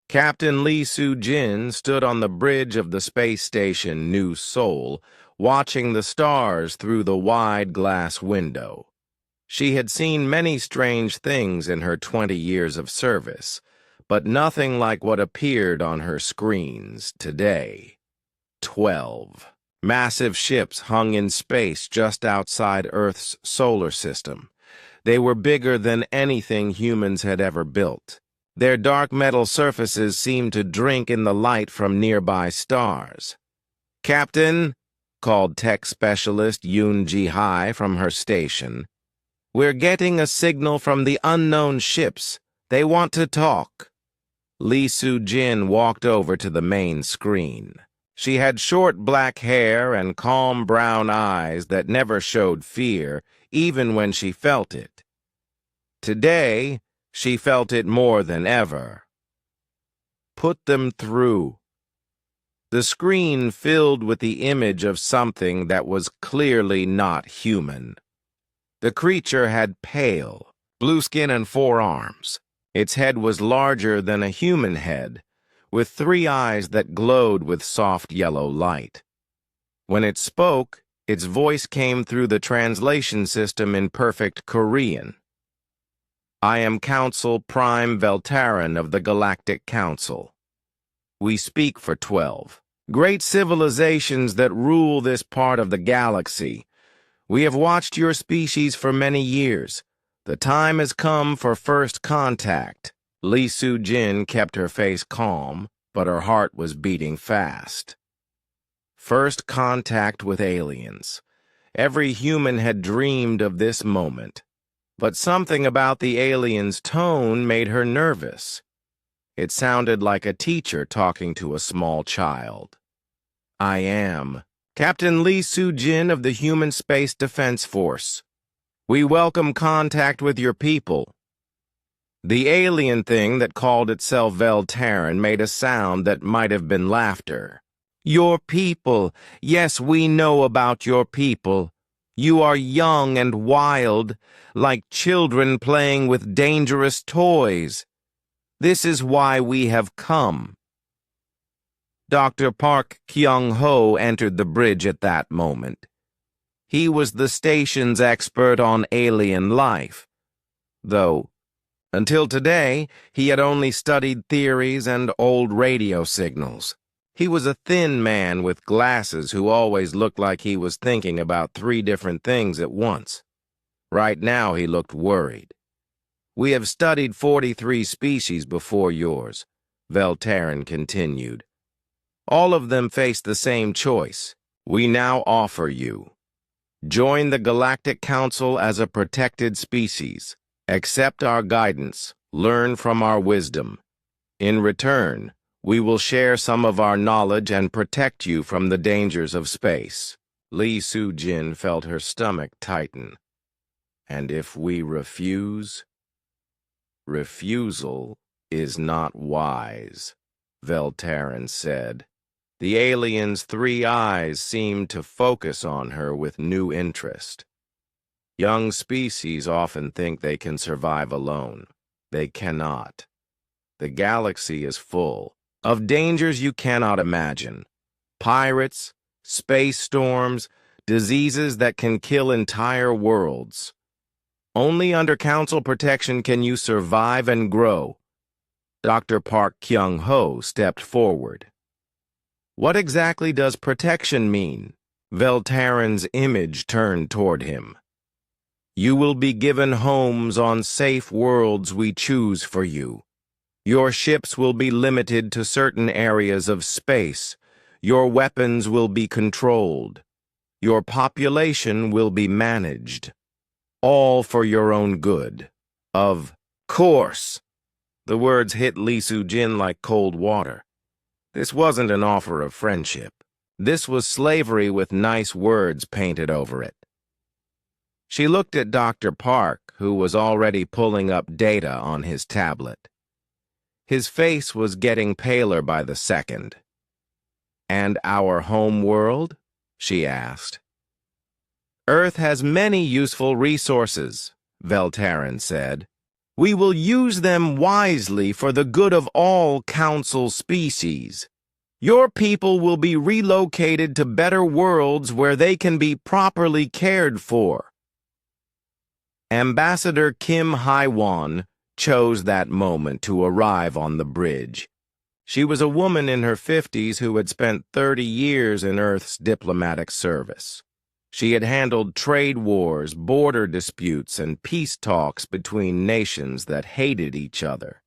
Captain Lee Soo-jin stood on the bridge of the space station New Seoul, watching the stars through the wide glass window. She had seen many strange things in her 20 years of service, but nothing like what appeared on her screens today. 12. Massive ships hung in space just outside Earth's solar system. They were bigger than anything humans had ever built. Their dark metal surfaces seemed to drink in the light from nearby stars. "Captain," called tech specialist Yoon Ji-hai from her station, "we're getting a signal from the unknown ships. They want to talk." Lee Soo-jin walked over to the main screen. She had short black hair and calm brown eyes that never showed fear, even when she felt it. Today, she felt it more than ever. Put them through. The screen filled with the image of something that was clearly not human. The creature had pale, blue skin and 4 arms. Its head was larger than a human head, with 3 eyes that glowed with soft yellow light. When it spoke, its voice came through the translation system in perfect Korean. "I am Council Prime Veltaran of the Galactic Council. We speak for 12 great civilizations that rule this part of the galaxy. We have watched your species for many years. The time has come for first contact." Lee Soo-jin kept her face calm, but her heart was beating fast. First contact with aliens. Every human had dreamed of this moment. But something about the alien's tone made her nervous. It sounded like a teacher talking to a small child. "I am Captain Lee Soo-jin of the Human Space Defense Force. We welcome contact with your people." The alien thing that called itself Veltaran made a sound that might have been laughter. "Your people. Yes, we know about your people. You are young and wild, like children playing with dangerous toys. This is why we have come." Dr. Park Kyung-ho entered the bridge at that moment. He was the station's expert on alien life, though until today he had only studied theories and old radio signals. He was a thin man with glasses who always looked like he was thinking about 3 different things at once. Right now he looked worried. "We have studied 43 species before yours," Veltaran continued. "All of them face the same choice. We now offer you. Join the Galactic Council as a protected species. Accept our guidance. Learn from our wisdom. In return, we will share some of our knowledge and protect you from the dangers of space." Lee Soo-jin felt her stomach tighten. "And if we refuse?" "Refusal is not wise," Veltaran said. The alien's 3 eyes seemed to focus on her with new interest. "Young species often think they can survive alone. They cannot. The galaxy is full of dangers you cannot imagine. Pirates, space storms, diseases that can kill entire worlds. Only under Council protection can you survive and grow." Dr. Park Kyung-ho stepped forward. "What exactly does protection mean?" Veltaran's image turned toward him. "You will be given homes on safe worlds we choose for you. Your ships will be limited to certain areas of space. Your weapons will be controlled. Your population will be managed. All for your own good." "Of course." The words hit Lee Soo-jin like cold water. This wasn't an offer of friendship. This was slavery with nice words painted over it. She looked at Dr. Park, who was already pulling up data on his tablet. His face was getting paler by the second. "And our home world?" she asked. "Earth has many useful resources," Veltaran said. We will use them wisely for the good of all council species. Your people will be relocated to better worlds where they can be properly cared for. Ambassador Kim Hai-won chose that moment to arrive on the bridge. She was a woman in her 50s who had spent 30 years in Earth's diplomatic service. She had handled trade wars, border disputes, and peace talks between nations that hated each other.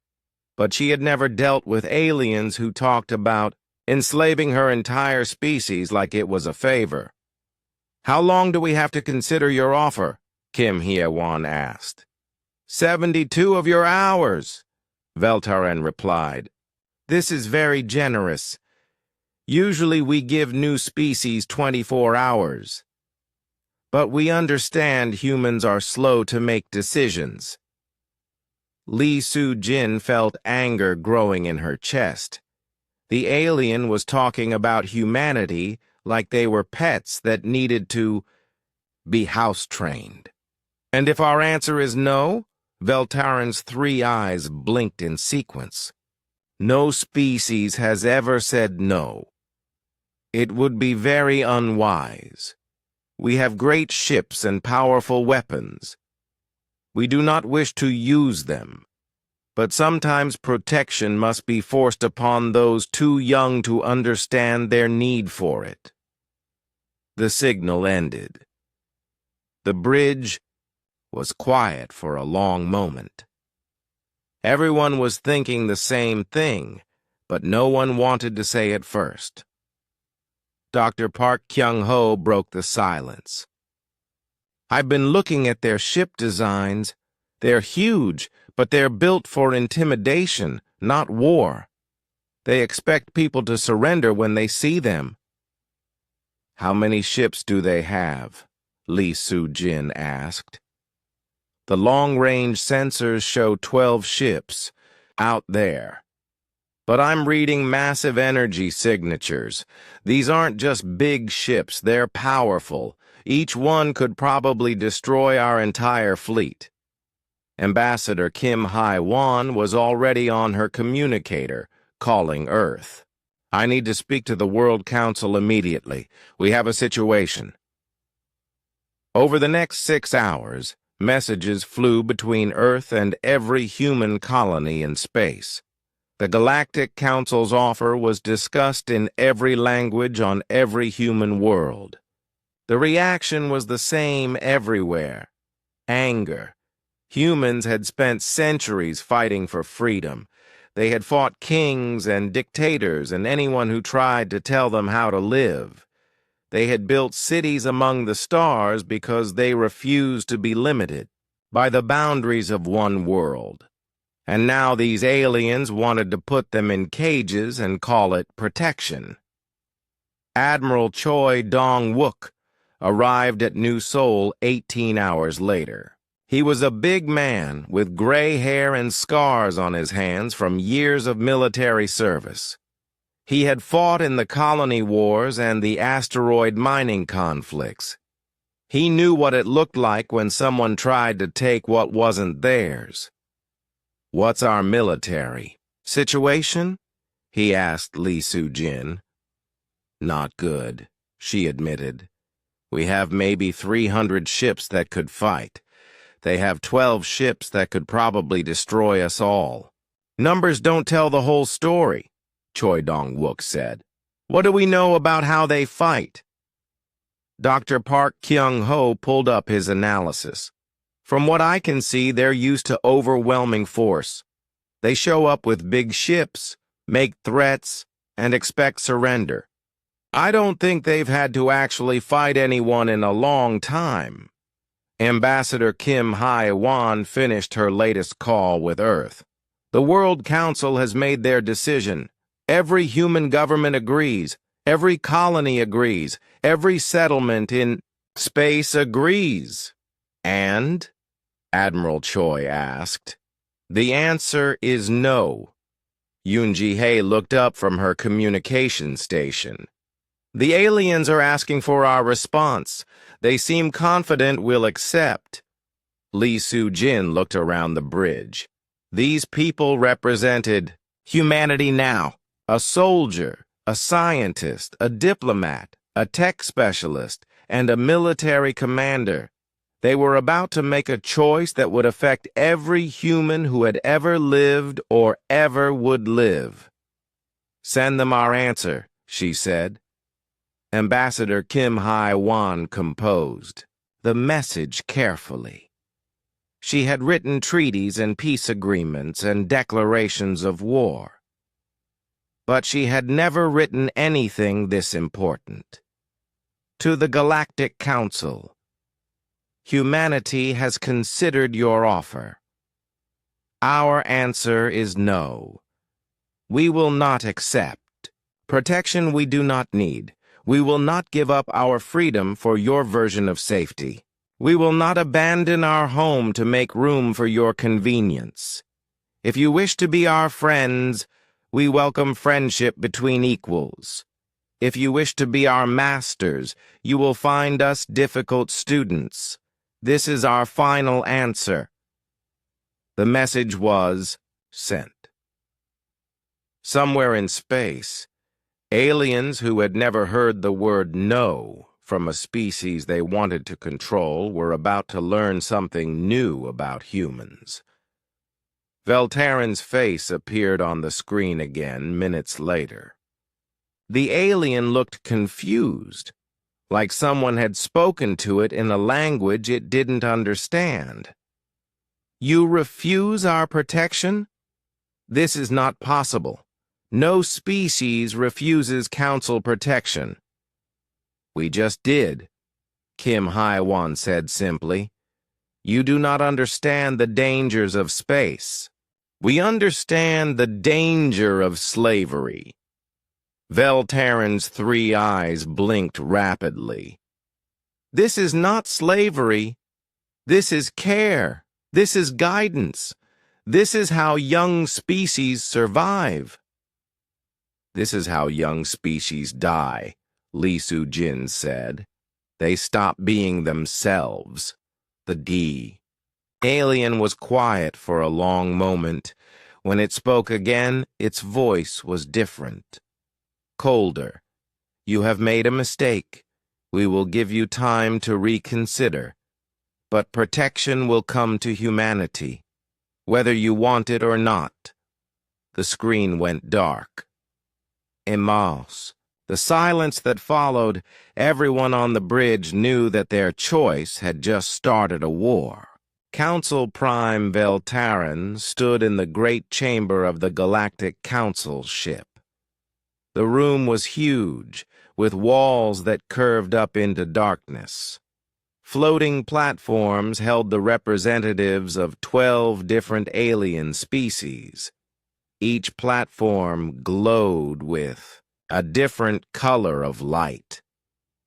But she had never dealt with aliens who talked about enslaving her entire species like it was a favor. "How long do we have to consider your offer?" Kim Hye-won asked. 72 of your hours, Veltaren replied. "This is very generous. Usually we give new species 24 hours. But we understand humans are slow to make decisions." Lee Soo-jin felt anger growing in her chest. The alien was talking about humanity like they were pets that needed to be house-trained. "And if our answer is no?" Veltaren's 3 eyes blinked in sequence. "No species has ever said no. It would be very unwise. We have great ships and powerful weapons. We do not wish to use them. But sometimes protection must be forced upon those too young to understand their need for it." The signal ended. The bridge was quiet for a long moment. Everyone was thinking the same thing, but no one wanted to say it first. Dr. Park Kyung-ho broke the silence. "I've been looking at their ship designs. They're huge, but they're built for intimidation, not war. They expect people to surrender when they see them." "How many ships do they have?" Lee Soo-jin asked. "The long-range sensors show 12 ships out there. But I'm reading massive energy signatures. These aren't just big ships, they're powerful. Each one could probably destroy our entire fleet." Ambassador Kim Hai-won was already on her communicator, calling Earth. "I need to speak to the World Council immediately. We have a situation." Over the next 6 hours, messages flew between Earth and every human colony in space. The Galactic Council's offer was discussed in every language on every human world. The reaction was the same everywhere: anger. Humans had spent centuries fighting for freedom. They had fought kings and dictators and anyone who tried to tell them how to live. They had built cities among the stars because they refused to be limited by the boundaries of one world. And now these aliens wanted to put them in cages and call it protection. Admiral Choi Dong-wook arrived at New Seoul 18 hours later. He was a big man with gray hair and scars on his hands from years of military service. He had fought in the colony wars and the asteroid mining conflicts. He knew what it looked like when someone tried to take what wasn't theirs. "What's our military situation?" he asked Lee Soo-jin. "Not good," she admitted. "We have maybe 300 ships that could fight. They have 12 ships that could probably destroy us all." "Numbers don't tell the whole story," Choi Dong-wook said. "What do we know about how they fight?" Dr. Park Kyung-ho pulled up his analysis. "From what I can see, they're used to overwhelming force. They show up with big ships, make threats, and expect surrender. I don't think they've had to actually fight anyone in a long time." Ambassador Kim Hai-won finished her latest call with Earth. "The World Council has made their decision. Every human government agrees. Every colony agrees. Every settlement in space agrees." "And?" Admiral Choi asked. "The answer is no." Yoon Ji-hae looked up from her communication station. "The aliens are asking for our response. They seem confident we'll accept." Li Su-jin looked around the bridge. These people represented humanity now. A soldier, a scientist, a diplomat, a tech specialist, and a military commander. They were about to make a choice that would affect every human who had ever lived or ever would live. "Send them our answer," she said. Ambassador Kim Hai-wan composed the message carefully. She had written treaties and peace agreements and declarations of war. But she had never written anything this important. To the Galactic Council, humanity has considered your offer. Our answer is no. We will not accept. Protection we do not need. We will not give up our freedom for your version of safety. We will not abandon our home to make room for your convenience. If you wish to be our friends, we welcome friendship between equals. If you wish to be our masters, you will find us difficult students. This is our final answer." The message was sent. Somewhere in space, aliens who had never heard the word no from a species they wanted to control were about to learn something new about humans. Veltarin's face appeared on the screen again minutes later. The alien looked confused, like someone had spoken to it in a language it didn't understand. "You refuse our protection? This is not possible. No species refuses Council protection." "We just did," Kim Hai-wan said simply. "You do not understand the dangers of space. We understand the danger of slavery." Veltarin's 3 eyes blinked rapidly. "This is not slavery. This is care. This is guidance. This is how young species survive." "This is how young species die," Li Su-jin said. "They stop being themselves." The alien was quiet for a long moment. When it spoke again, its voice was different. Colder. "You have made a mistake. We will give you time to reconsider. But protection will come to humanity, whether you want it or not." The screen went dark. Immense. The silence that followed, everyone on the bridge knew that their choice had just started a war. Council Prime Veltarin stood in the great chamber of the Galactic Council ship. The room was huge, with walls that curved up into darkness. Floating platforms held the representatives of 12 different alien species. Each platform glowed with a different color of light.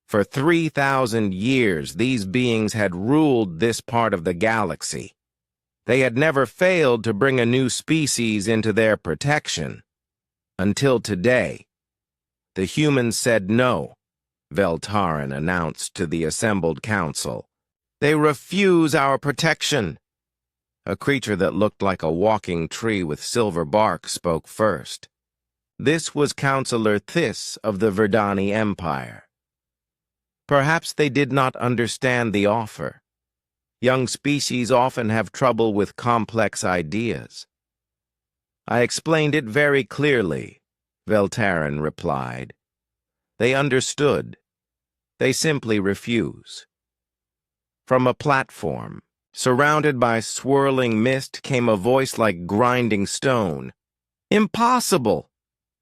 For 3,000 years, these beings had ruled this part of the galaxy. They had never failed to bring a new species into their protection. Until today, the humans said no, Veltarin announced to the assembled council. "They refuse our protection." A creature that looked like a walking tree with silver bark spoke first. This was Councillor Thys of the Verdani Empire. Perhaps they did not understand the offer. Young species often have trouble with complex ideas. "I explained it very clearly," Veltarin replied. "They understood. They simply refuse." From a platform, surrounded by swirling mist, came a voice like grinding stone. "Impossible!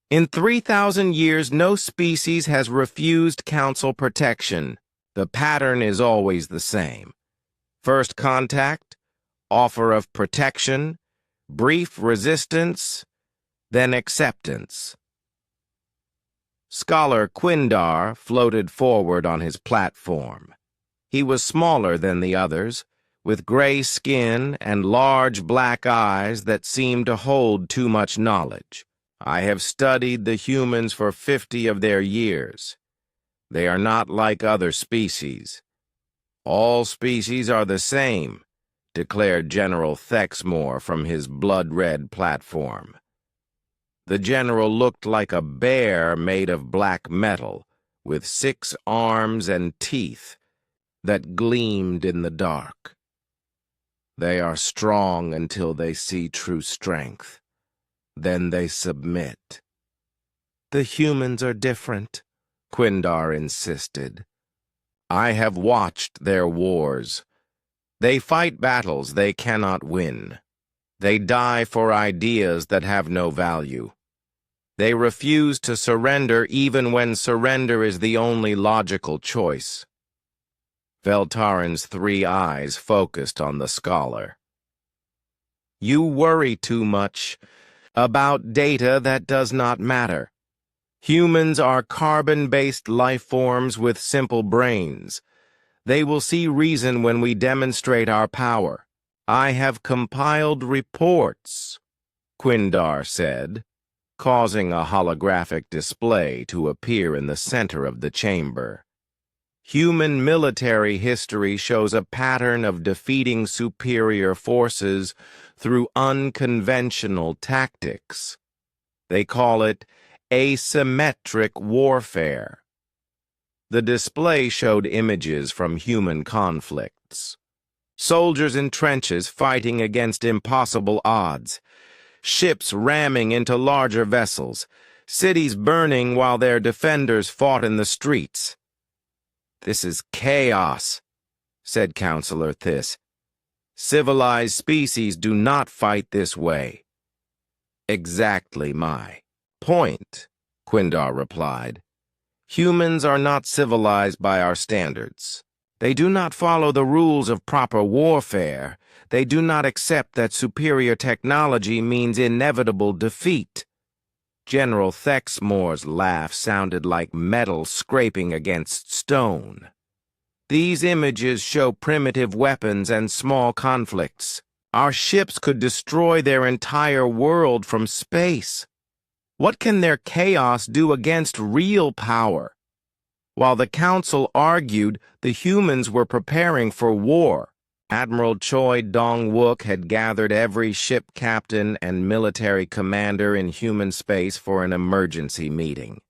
In 3,000 years, no species has refused Council protection. The pattern is always the same. First contact, offer of protection, brief resistance, then acceptance." Scholar Quindar floated forward on his platform. He was smaller than the others, with gray skin and large black eyes that seemed to hold too much knowledge. "I have studied the humans for 50 of their years. They are not like other species. All species are the same, declared General Thexmore from his blood-red platform. The general looked like a bear made of black metal, with 6 arms and teeth that gleamed in the dark. They are strong until they see true strength. Then they submit. The humans are different, Quindar insisted. I have watched their wars. They fight battles they cannot win. They die for ideas that have no value. They refuse to surrender even when surrender is the only logical choice. Veltarin's 3 eyes focused on the scholar. You worry too much about data that does not matter. Humans are carbon-based life forms with simple brains. They will see reason when we demonstrate our power. I have compiled reports, Quindar said, causing a holographic display to appear in the center of the chamber. Human military history shows a pattern of defeating superior forces through unconventional tactics. They call it asymmetric warfare. The display showed images from human conflicts. Soldiers in trenches fighting against impossible odds, ships ramming into larger vessels, cities burning while their defenders fought in the streets. This is chaos, said Counselor Thys. Civilized species do not fight this way. Exactly my point, Quindar replied. Humans are not civilized by our standards. They do not follow the rules of proper warfare. They do not accept that superior technology means inevitable defeat. General Thexmore's laugh sounded like metal scraping against stone. These images show primitive weapons and small conflicts. Our ships could destroy their entire world from space. What can their chaos do against real power? While the Council argued, the humans were preparing for war. Admiral Choi Dong-wook had gathered every ship captain and military commander in human space for an emergency meeting.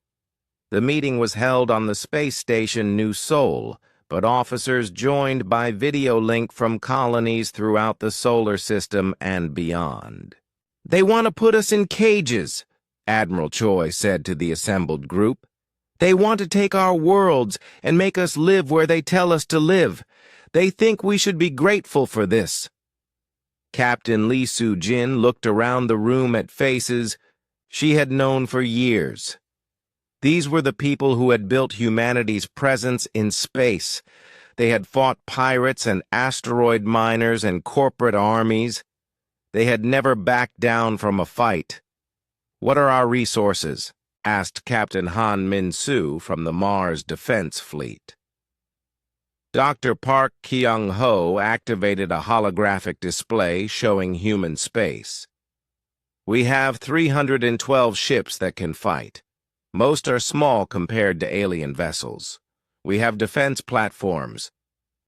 The meeting was held on the space station New Seoul, but officers joined by video link from colonies throughout the solar system and beyond. They want to put us in cages, Admiral Choi said to the assembled group. They want to take our worlds and make us live where they tell us to live. They think we should be grateful for this. Captain Lee Soo-jin looked around the room at faces she had known for years. These were the people who had built humanity's presence in space. They had fought pirates and asteroid miners and corporate armies. They had never backed down from a fight. What are our resources? Asked Captain Han Min-soo from the Mars Defense Fleet. Dr. Park Kyung-ho activated a holographic display showing human space. We have 312 ships that can fight. Most are small compared to alien vessels. We have defense platforms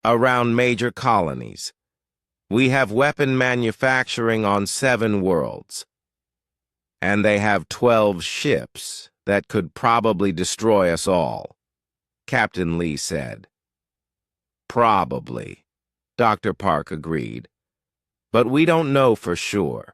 around major colonies. We have weapon manufacturing on 7 worlds. And they have 12 ships that could probably destroy us all, Captain Lee said. Probably, Dr. Park agreed. But we don't know for sure.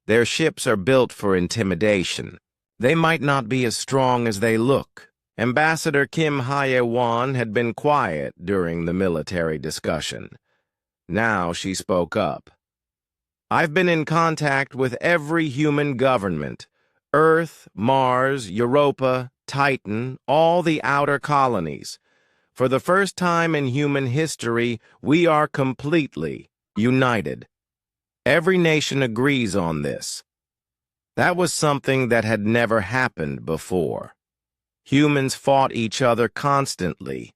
Their ships are built for intimidation. They might not be as strong as they look. Ambassador Kim Hye-won had been quiet during the military discussion. Now she spoke up. I've been in contact with every human government, Earth, Mars, Europa, Titan, all the outer colonies. For the first time in human history, we are completely united. Every nation agrees on this. That was something that had never happened before. Humans fought each other constantly.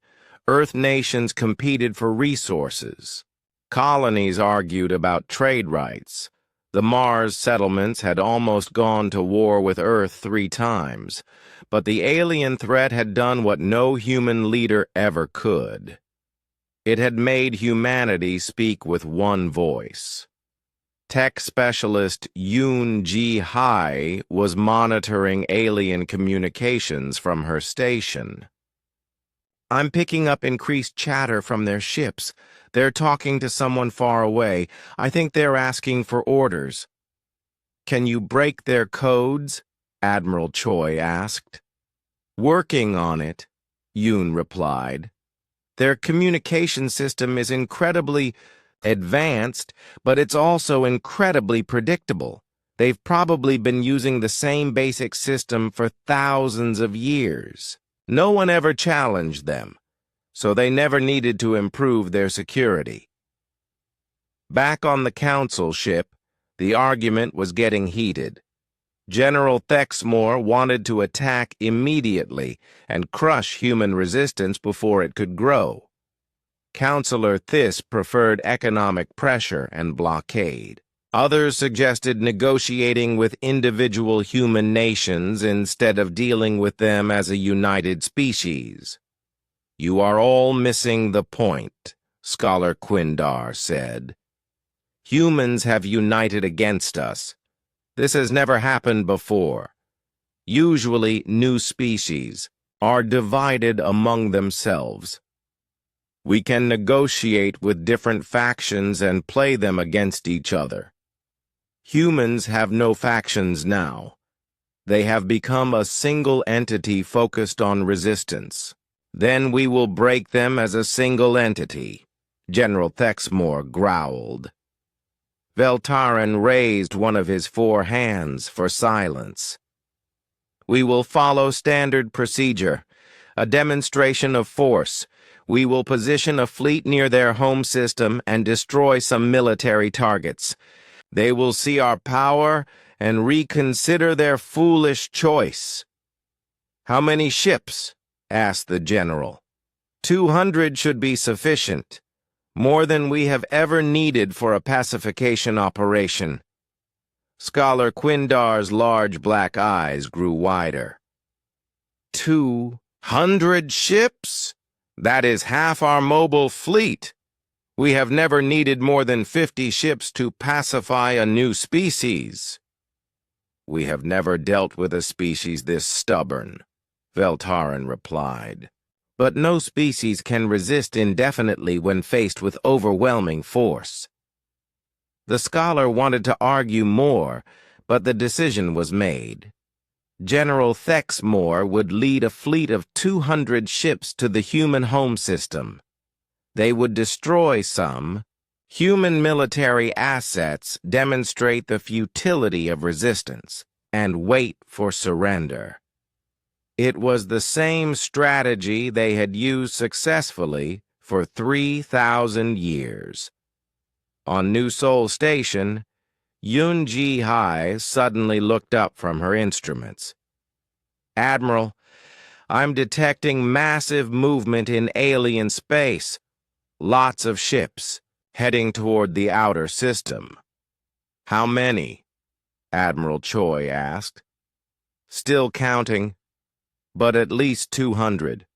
Earth nations competed for resources. Colonies argued about trade rights. The Mars settlements had almost gone to war with Earth 3 times, but the alien threat had done what no human leader ever could. It had made humanity speak with one voice. Tech specialist Yoon Ji-hai was monitoring alien communications from her station. I'm picking up increased chatter from their ships. They're talking to someone far away. I think they're asking for orders. Can you break their codes? Admiral Choi asked. Working on it, Yoon replied. Their communication system is incredibly advanced, but it's also incredibly predictable. They've probably been using the same basic system for thousands of years. No one ever challenged them, so they never needed to improve their security. Back on the Council ship, the argument was getting heated. General Thexmore wanted to attack immediately and crush human resistance before it could grow. Counselor Thys preferred economic pressure and blockade. Others suggested negotiating with individual human nations instead of dealing with them as a united species. You are all missing the point, Scholar Quindar said. Humans have united against us. This has never happened before. Usually, new species are divided among themselves. We can negotiate with different factions and play them against each other. Humans have no factions now. They have become a single entity focused on resistance. Then we will break them as a single entity, General Thexmore growled. Veltarin raised one of his 4 hands for silence. We will follow standard procedure, a demonstration of force. We will position a fleet near their home system and destroy some military targets. They will see our power and reconsider their foolish choice. How many ships? Asked the general. 200 should be sufficient. More than we have ever needed for a pacification operation. Scholar Quindar's large black eyes grew wider. 200 ships? That is half our mobile fleet. We have never needed more than 50 ships to pacify a new species. We have never dealt with a species this stubborn, Veltarin replied. But no species can resist indefinitely when faced with overwhelming force. The scholar wanted to argue more, but the decision was made. General Thexmore would lead a fleet of 200 ships to the human home system. They would destroy some. Human military assets demonstrate the futility of resistance and wait for surrender. It was the same strategy they had used successfully for 3,000 years. On New Sol Station, Yoon Ji-hai suddenly looked up from her instruments. Admiral, I'm detecting massive movement in alien space. Lots of ships heading toward the outer system. How many? Admiral Choi asked. Still counting, but at least 200.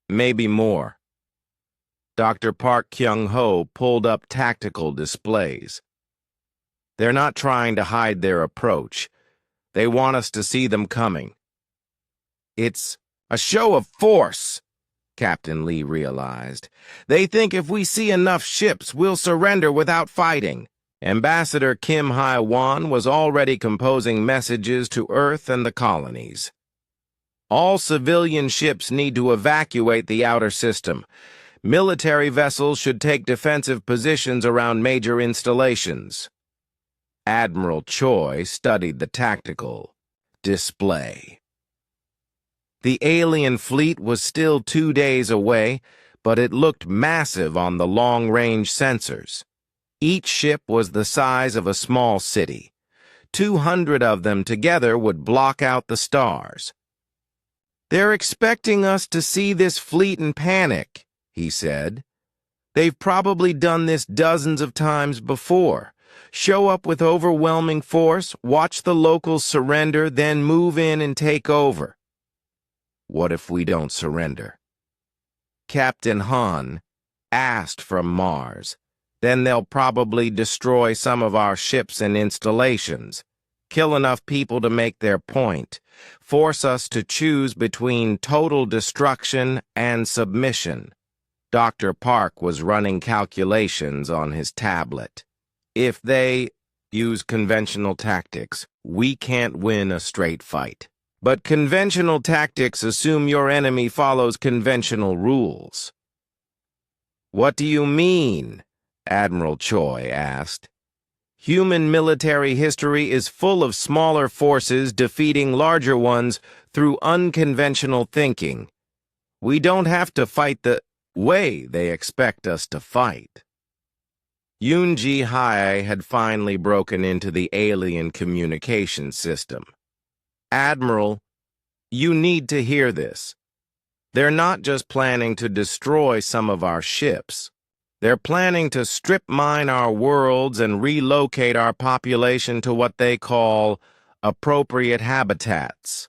Maybe more. Dr. Park Kyung-ho pulled up tactical displays. They're not trying to hide their approach. They want us to see them coming. It's a show of force, Captain Lee realized. They think if we see enough ships, we'll surrender without fighting. Ambassador Kim Hai-wan was already composing messages to Earth and the colonies. All civilian ships need to evacuate the outer system. Military vessels should take defensive positions around major installations. Admiral Choi studied the tactical display. The alien fleet was still 2 days away, but it looked massive on the long-range sensors. Each ship was the size of a small city. 200 of them together would block out the stars. They're expecting us to see this fleet and panic, he said. They've probably done this dozens of times before. Show up with overwhelming force, watch the locals surrender, then move in and take over. What if we don't surrender? Captain Han, asked from Mars. Then they'll probably destroy some of our ships and installations, kill enough people to make their point, force us to choose between total destruction and submission. Dr. Park was running calculations on his tablet. If they use conventional tactics, we can't win a straight fight. But conventional tactics assume your enemy follows conventional rules. What do you mean? Admiral Choi asked. Human military history is full of smaller forces defeating larger ones through unconventional thinking. We don't have to fight the way they expect us to fight. Yoon-ji Hae had finally broken into the alien communication system. Admiral, you need to hear this. They're not just planning to destroy some of our ships. They're planning to strip mine our worlds and relocate our population to what they call appropriate habitats.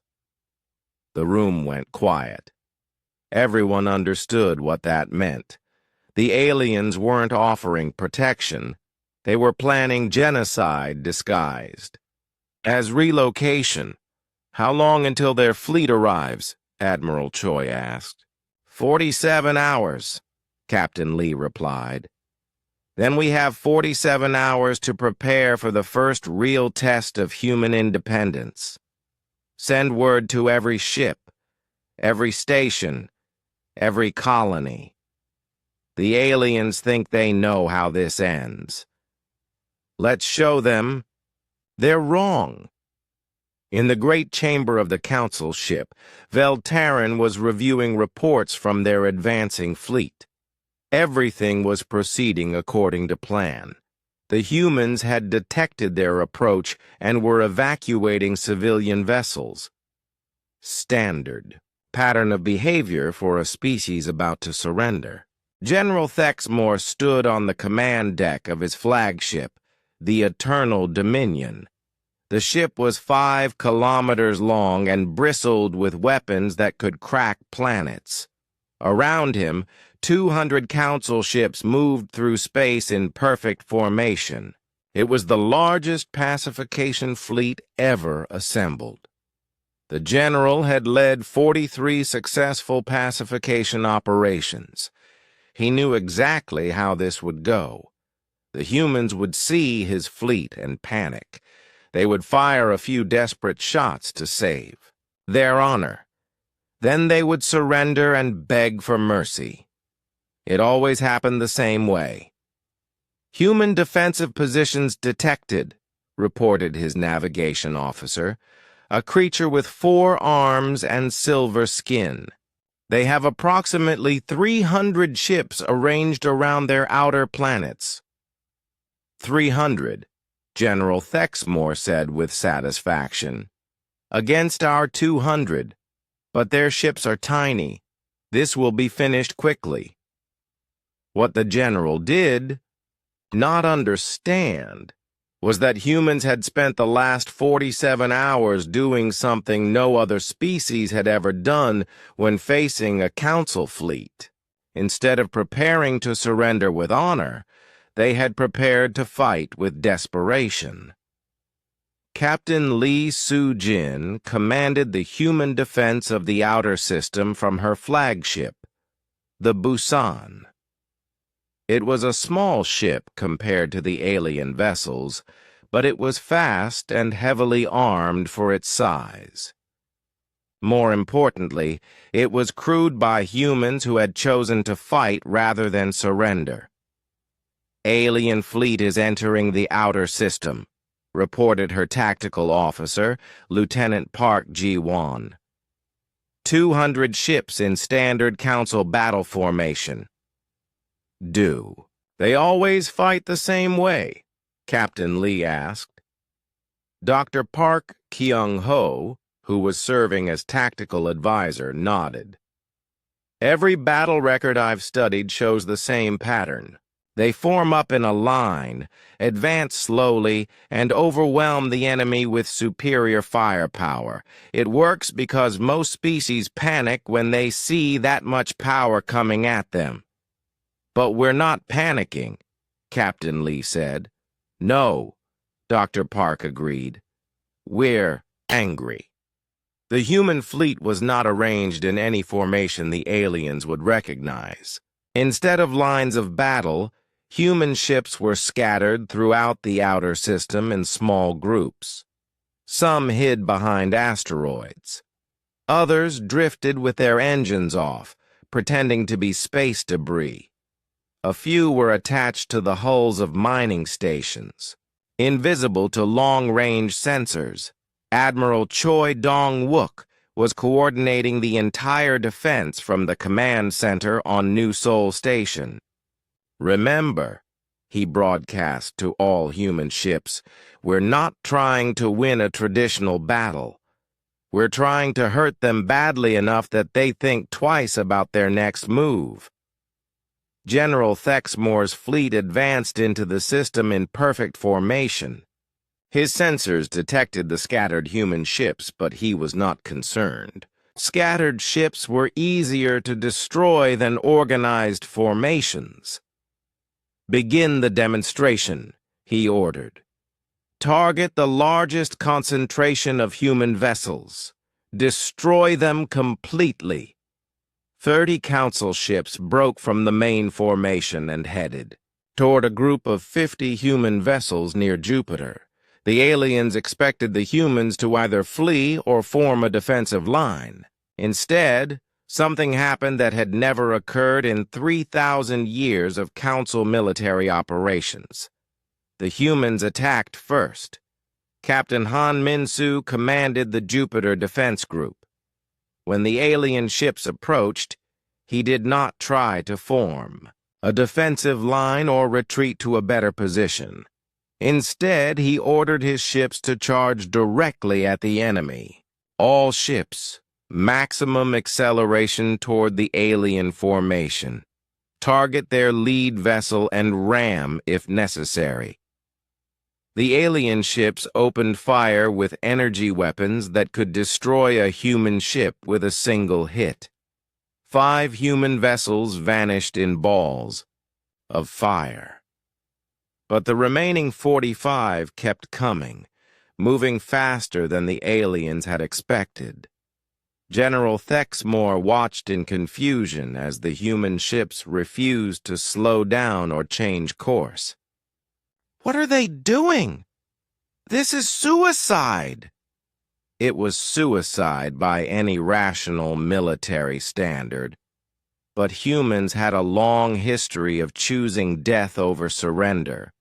The room went quiet. Everyone understood what that meant. The aliens weren't offering protection. They were planning genocide disguised. As relocation, how long until their fleet arrives? Admiral Choi asked. 47 hours, Captain Lee replied. Then we have 47 hours to prepare for the first real test of human independence. Send word to every ship, every station, every colony. The aliens think they know how this ends. Let's show them they're wrong. In the great chamber of the council ship, Veltarin was reviewing reports from their advancing fleet. Everything was proceeding according to plan. The humans had detected their approach and were evacuating civilian vessels. Standard pattern of behavior for a species about to surrender. General Thexmore stood on the command deck of his flagship, the Eternal Dominion. The ship was 5 kilometers long and bristled with weapons that could crack planets. Around him, 200 council ships moved through space in perfect formation. It was the largest pacification fleet ever assembled. The general had led 43 successful pacification operations. He knew exactly how this would go. The humans would see his fleet and panic. They would fire a few desperate shots to save their honor. Then they would surrender and beg for mercy. It always happened the same way. Human defensive positions detected, reported his navigation officer. A creature with 4 arms and silver skin. They have approximately 300 ships arranged around their outer planets. 300, General Thexmore said with satisfaction. Against our 200, but their ships are tiny. This will be finished quickly. What the general did not understand was that humans had spent the last 47 hours doing something no other species had ever done when facing a council fleet. Instead of preparing to surrender with honor, they had prepared to fight with desperation. Captain Lee Soo-jin commanded the human defense of the outer system from her flagship, the Busan. It was a small ship compared to the alien vessels, but it was fast and heavily armed for its size. More importantly, it was crewed by humans who had chosen to fight rather than surrender. Alien fleet is entering the outer system, reported her tactical officer, Lieutenant Park Ji-won. 200 ships in standard council battle formation. Do they always fight the same way? Captain Lee asked. Dr. Park Kyung-ho, who was serving as tactical advisor, nodded. Every battle record I've studied shows the same pattern. They form up in a line, advance slowly, and overwhelm the enemy with superior firepower. It works because most species panic when they see that much power coming at them. But we're not panicking, Captain Lee said. No, Dr. Park agreed. We're angry. The human fleet was not arranged in any formation the aliens would recognize. Instead of lines of battle, human ships were scattered throughout the outer system in small groups. Some hid behind asteroids. Others drifted with their engines off, pretending to be space debris. A few were attached to the hulls of mining stations. Invisible to long-range sensors, Admiral Choi Dong-wook was coordinating the entire defense from the command center on New Seoul Station. Remember, he broadcast to all human ships, we're not trying to win a traditional battle. We're trying to hurt them badly enough that they think twice about their next move. General Thexmore's fleet advanced into the system in perfect formation. His sensors detected the scattered human ships, but he was not concerned. Scattered ships were easier to destroy than organized formations. Begin the demonstration, he ordered. Target the largest concentration of human vessels. Destroy them completely. 30 council ships broke from the main formation and headed toward a group of 50 human vessels near Jupiter. The aliens expected the humans to either flee or form a defensive line. Instead, something happened that had never occurred in 3,000 years of Council military operations. The humans attacked first. Captain Han Min-soo commanded the Jupiter Defense Group. When the alien ships approached, he did not try to form a defensive line or retreat to a better position. Instead, he ordered his ships to charge directly at the enemy. All ships, maximum acceleration toward the alien formation. Target their lead vessel and ram if necessary. The alien ships opened fire with energy weapons that could destroy a human ship with a single hit. 5 human vessels vanished in balls of fire. But the remaining 45 kept coming, moving faster than the aliens had expected. General Thexmore watched in confusion as the human ships refused to slow down or change course. What are they doing? This is suicide! It was suicide by any rational military standard. But humans had a long history of choosing death over surrender.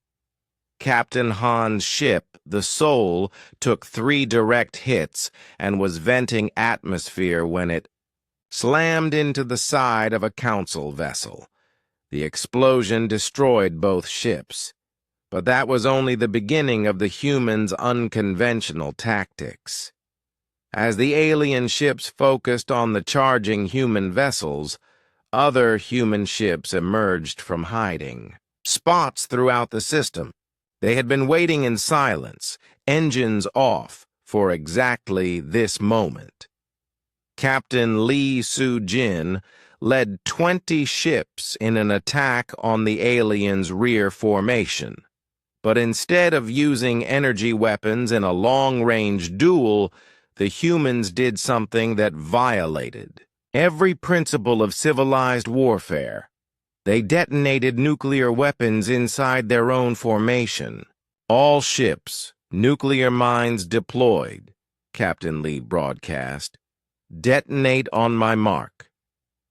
Captain Han's ship, the Soul, took 3 direct hits and was venting atmosphere when it slammed into the side of a council vessel. The explosion destroyed both ships. But that was only the beginning of the humans' unconventional tactics. As the alien ships focused on the charging human vessels, other human ships emerged from hiding spots throughout the system. They had been waiting in silence, engines off, for exactly this moment. Captain Lee Soo-jin led 20 ships in an attack on the aliens' rear formation. But instead of using energy weapons in a long-range duel, the humans did something that violated every principle of civilized warfare. They detonated nuclear weapons inside their own formation. All ships, nuclear mines deployed, Captain Lee broadcast. Detonate on my mark.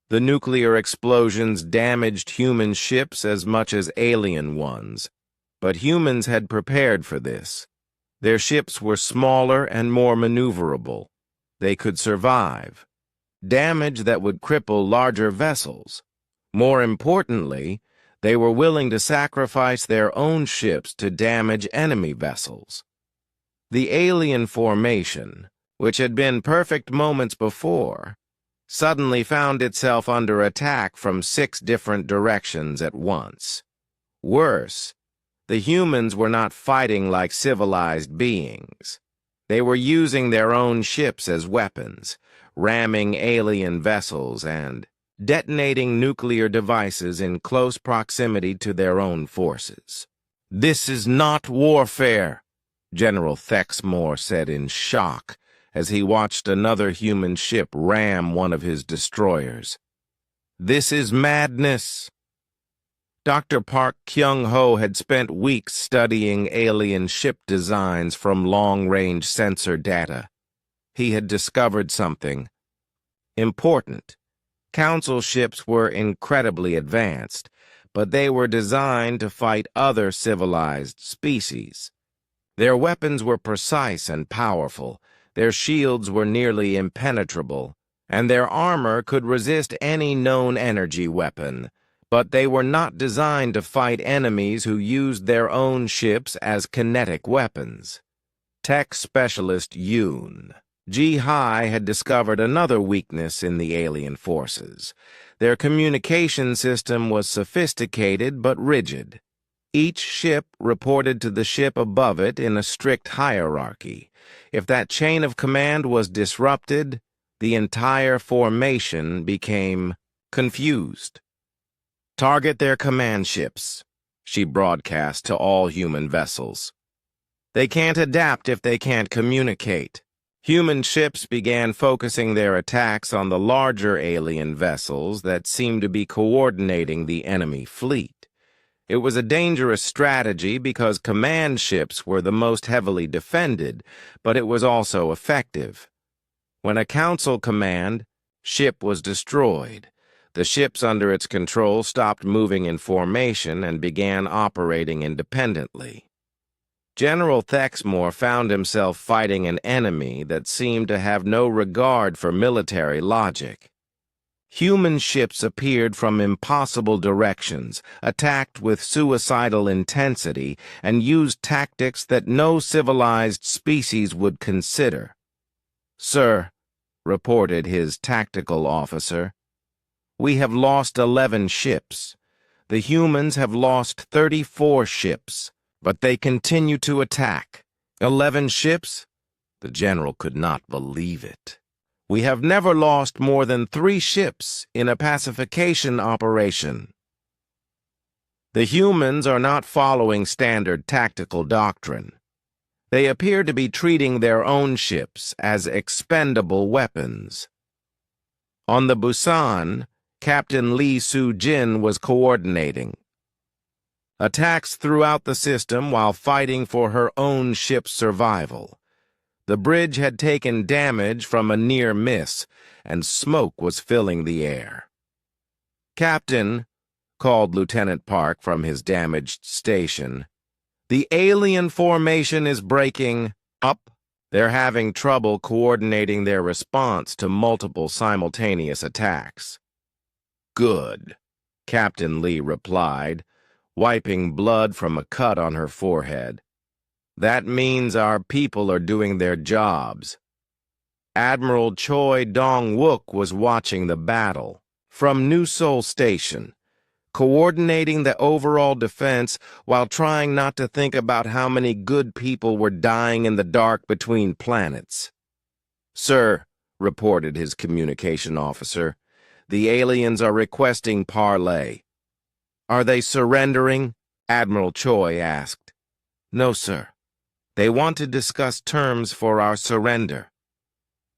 The nuclear explosions damaged human ships as much as alien ones. But humans had prepared for this. Their ships were smaller and more maneuverable. They could survive. Damage that would cripple larger vessels. More importantly, they were willing to sacrifice their own ships to damage enemy vessels. The alien formation, which had been perfect moments before, suddenly found itself under attack from 6 different directions at once. Worse, the humans were not fighting like civilized beings. They were using their own ships as weapons, ramming alien vessels and detonating nuclear devices in close proximity to their own forces. "This is not warfare," General Thexmore said in shock as he watched another human ship ram one of his destroyers. "This is madness." Dr. Park Kyung-ho had spent weeks studying alien ship designs from long-range sensor data. He had discovered something important. Council ships were incredibly advanced, but they were designed to fight other civilized species. Their weapons were precise and powerful, their shields were nearly impenetrable, and their armor could resist any known energy weapon, but they were not designed to fight enemies who used their own ships as kinetic weapons. Tech specialist Yoon Ji-hai had discovered another weakness in the alien forces. Their communication system was sophisticated but rigid. Each ship reported to the ship above it in a strict hierarchy. If that chain of command was disrupted, the entire formation became confused. "Target their command ships," she broadcast to all human vessels. "They can't adapt if they can't communicate." Human ships began focusing their attacks on the larger alien vessels that seemed to be coordinating the enemy fleet. It was a dangerous strategy because command ships were the most heavily defended, but it was also effective. When a council command ship was destroyed, the ships under its control stopped moving in formation and began operating independently. General Thexmore found himself fighting an enemy that seemed to have no regard for military logic. Human ships appeared from impossible directions, attacked with suicidal intensity, and used tactics that no civilized species would consider. "Sir," reported his tactical officer, "we have lost 11 ships. The humans have lost 34 ships. But they continue to attack. 11 ships? The general could not believe it. We have never lost more than 3 ships in a pacification operation. The humans are not following standard tactical doctrine. They appear to be treating their own ships as expendable weapons." On the Busan, Captain Lee Soo-jin was coordinating attacks throughout the system while fighting for her own ship's survival. The bridge had taken damage from a near miss, and smoke was filling the air. "Captain," called Lieutenant Park from his damaged station, "the alien formation is breaking up. They're having trouble coordinating their response to multiple simultaneous attacks." "Good," Captain Lee replied, wiping blood from a cut on her forehead. "That means our people are doing their jobs." Admiral Choi Dong-wook was watching the battle from New Seoul Station, coordinating the overall defense while trying not to think about how many good people were dying in the dark between planets. "Sir," reported his communication officer, "the aliens are requesting parley." "Are they surrendering?" Admiral Choi asked. "No, sir. They want to discuss terms for our surrender."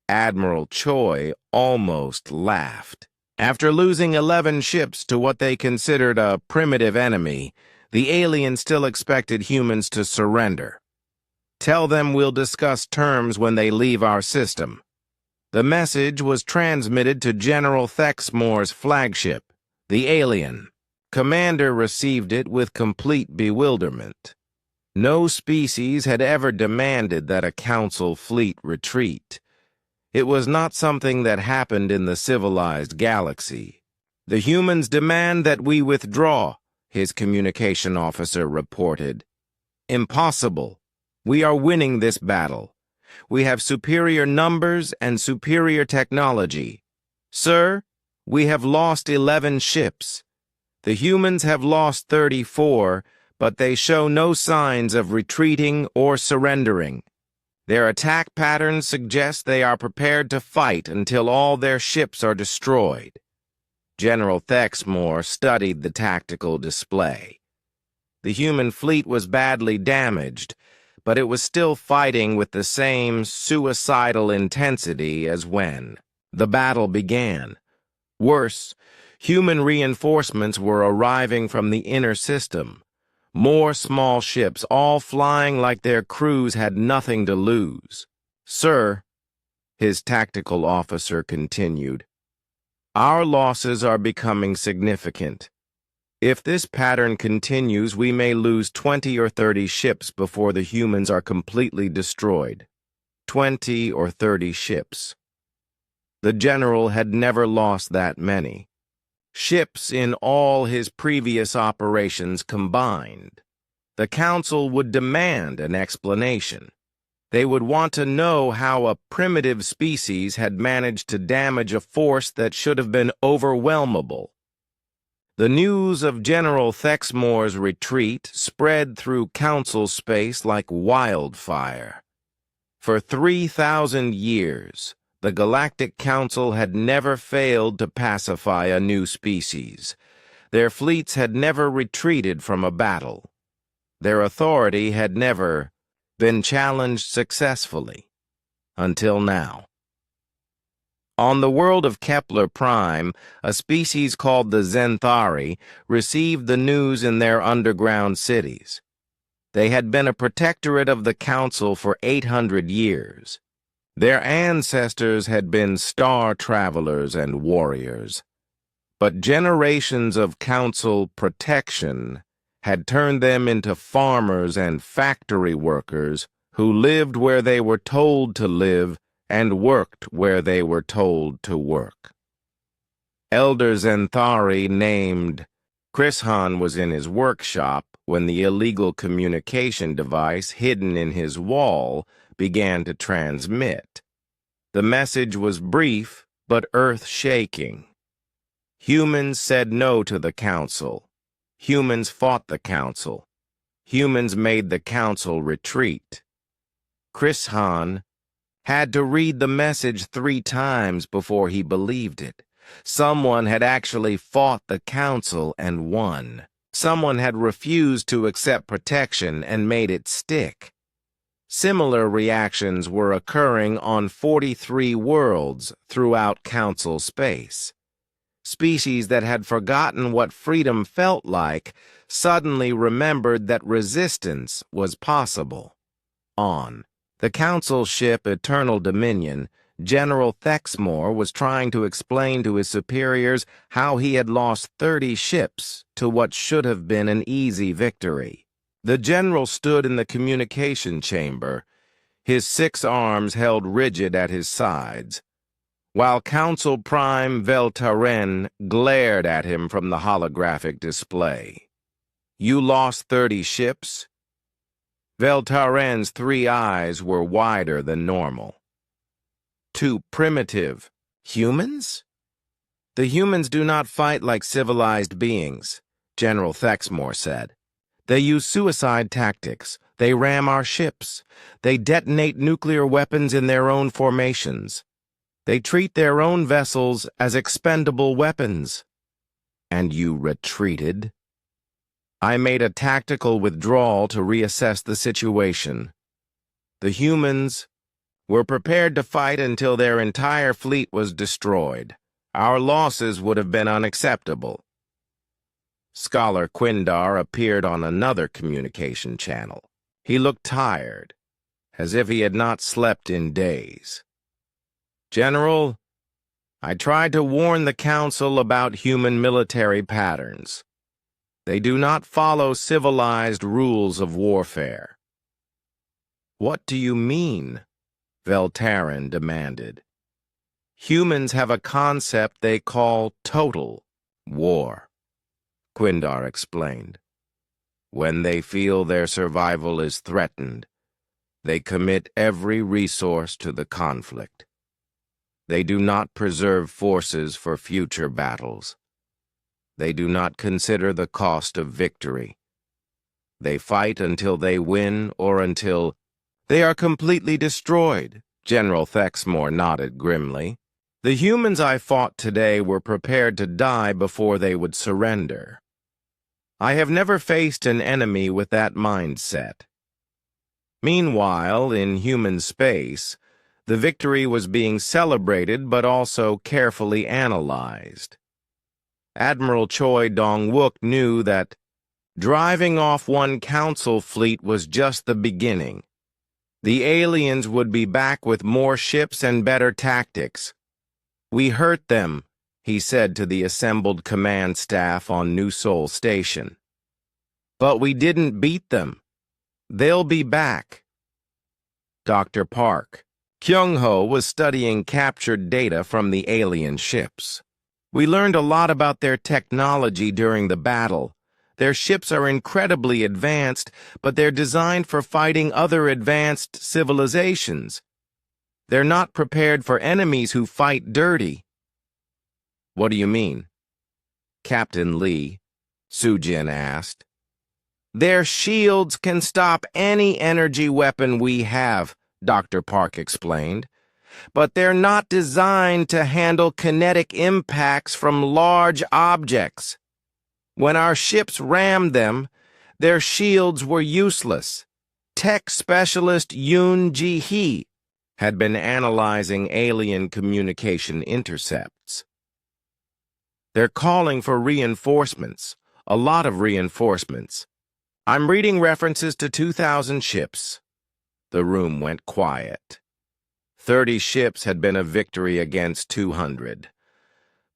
Admiral Choi almost laughed. After losing 11 ships to what they considered a primitive enemy, the aliens still expected humans to surrender. "Tell them we'll discuss terms when they leave our system." The message was transmitted to General Thexmore's flagship, the Alien. Commander received it with complete bewilderment. No species had ever demanded that a council fleet retreat. It was not something that happened in the civilized galaxy. "The humans demand that we withdraw," his communication officer reported. "Impossible. We are winning this battle. We have superior numbers and superior technology. Sir, we have lost 11 ships. The humans have lost 34, but they show no signs of retreating or surrendering. Their attack patterns suggest they are prepared to fight until all their ships are destroyed." General Thexmore studied the tactical display. The human fleet was badly damaged, but it was still fighting with the same suicidal intensity as when the battle began. Worse, human reinforcements were arriving from the inner system. More small ships, all flying like their crews had nothing to lose. "Sir," his tactical officer continued, "our losses are becoming significant. If this pattern continues, we may lose 20 or 30 ships before the humans are completely destroyed." 20 or 30 ships. The general had never lost that many. Ships in all his previous operations combined. The council would demand an explanation. They would want to know how a primitive species had managed to damage a force that should have been overwhelmable. The news of General Thexmore's retreat spread through council space like wildfire. For 3,000 years, the Galactic Council had never failed to pacify a new species. Their fleets had never retreated from a battle. Their authority had never been challenged successfully. Until now. On the world of Kepler Prime, a species called the Zenthari received the news in their underground cities. They had been a protectorate of the Council for 800 years. Their ancestors had been star travelers and warriors. But generations of Council protection had turned them into farmers and factory workers who lived where they were told to live and worked where they were told to work. Elder Zenthari named Krishan was in his workshop when the illegal communication device hidden in his wall began to transmit. The message was brief but earth-shaking. Humans said no to the Council. Humans fought the Council. Humans made the Council retreat. Krishan had to read the message 3 times before he believed it. Someone had actually fought the Council and won. Someone had refused to accept protection and made it stick. Similar reactions were occurring on 43 worlds throughout Council space. Species that had forgotten what freedom felt like suddenly remembered that resistance was possible. On the Council ship Eternal Dominion, General Thexmore was trying to explain to his superiors how he had lost 30 ships to what should have been an easy victory. The general stood in the communication chamber, his 6 arms held rigid at his sides, while Council Prime Veltaren glared at him from the holographic display. "You lost 30 ships?" Veltaren's 3 eyes were wider than normal. "Too primitive. Humans?" "The humans do not fight like civilized beings," General Thexmore said. "They use suicide tactics. They ram our ships. They detonate nuclear weapons in their own formations. They treat their own vessels as expendable weapons." "And you retreated?" "I made a tactical withdrawal to reassess the situation. The humans were prepared to fight until their entire fleet was destroyed. Our losses would have been unacceptable." Scholar Quindar appeared on another communication channel. He looked tired, as if he had not slept in days. "General, I tried to warn the Council about human military patterns. They do not follow civilized rules of warfare." "What do you mean?" Veltaren demanded. "Humans have a concept they call total war," Quindar explained. "When they feel their survival is threatened, they commit every resource to the conflict. They do not preserve forces for future battles. They do not consider the cost of victory. They fight until they win or until they are completely destroyed." General Thexmore nodded grimly. The humans I fought today were prepared to die before they would surrender. I have never faced an enemy with that mindset. Womeanwhile, in human space, the victory was being celebrated but also carefully analyzed. Admiral Choi Dong-wook knew that driving off one council fleet was just the beginning. The aliens would be back with more ships and better tactics. "We hurt them," he said to the assembled command staff on New Seoul Station. "But we didn't beat them. They'll be back." Dr. Park Kyung-ho was studying captured data from the alien ships. "We learned a lot about their technology during the battle. Their ships are incredibly advanced, but they're designed for fighting other advanced civilizations. They're not prepared for enemies who fight dirty." "What do you mean?" Captain Lee, Soo-jin asked. "Their shields can stop any energy weapon we have," Dr. Park explained. "But they're not designed to handle kinetic impacts from large objects. When our ships rammed them, their shields were useless." Tech specialist Yoon Ji-hee had been analyzing alien communication intercepts. "They're calling for reinforcements, a lot of reinforcements. I'm reading references to 2,000 ships." The room went quiet. 30 ships had been a victory against 200.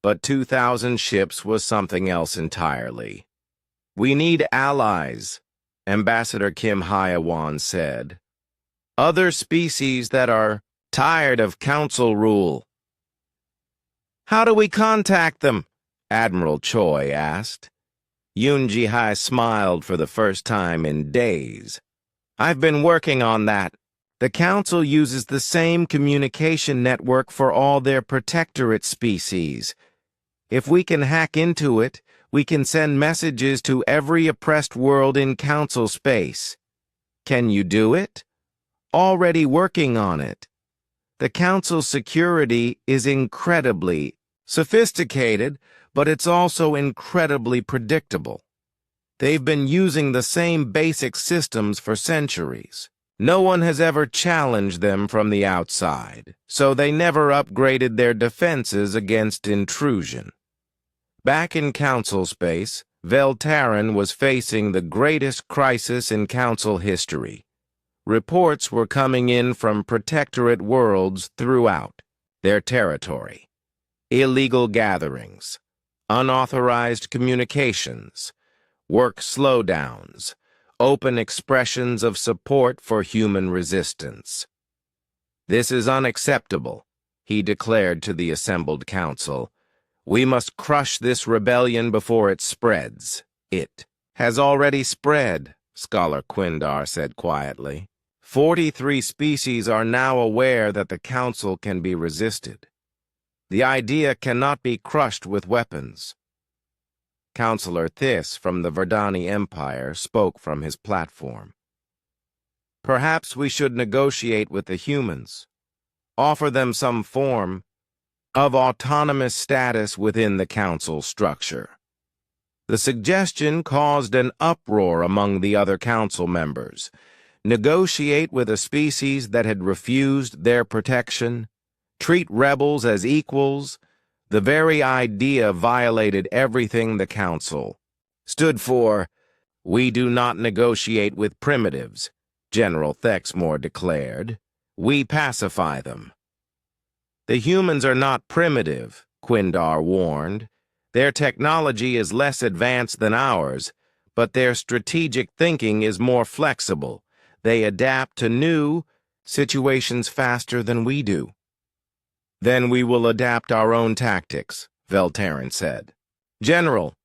But 2,000 ships was something else entirely. "We need allies," Ambassador Kim Hye-won said. "Other species that are tired of council rule." "How do we contact them?" Admiral Choi asked. Yoon Ji-hye smiled for the first time in days. "I've been working on that. The Council uses the same communication network for all their protectorate species. If we can hack into it, we can send messages to every oppressed world in Council space. Can you do it?" "Already working on it. The Council's security is incredibly sophisticated, but it's also incredibly predictable. They've been using the same basic systems for centuries. No one has ever challenged them from the outside, so they never upgraded their defenses against intrusion." Back in Council space, Veltaran was facing the greatest crisis in Council history. Reports were coming in from protectorate worlds throughout their territory. Illegal gatherings, unauthorized communications, work slowdowns, open expressions of support for human resistance. "This is unacceptable," he declared to the assembled council. "We must crush this rebellion before it spreads." "It has already spread," Scholar Quindar said quietly. 43 species are now aware that the council can be resisted. The idea cannot be crushed with weapons. Counselor Thys from the Verdani Empire spoke from his platform. "Perhaps we should negotiate with the humans, offer them some form of autonomous status within the council structure." The suggestion caused an uproar among the other council members. Negotiate with a species that had refused their protection? Treat rebels as equals? The very idea violated everything the council stood for. "We do not negotiate with primitives," General Thexmore declared. "We pacify them." "The humans are not primitive," Quindar warned. "Their technology is less advanced than ours, but their strategic thinking is more flexible. They adapt to new situations faster than we do." "Then we will adapt our own tactics," Veltaran said. "General,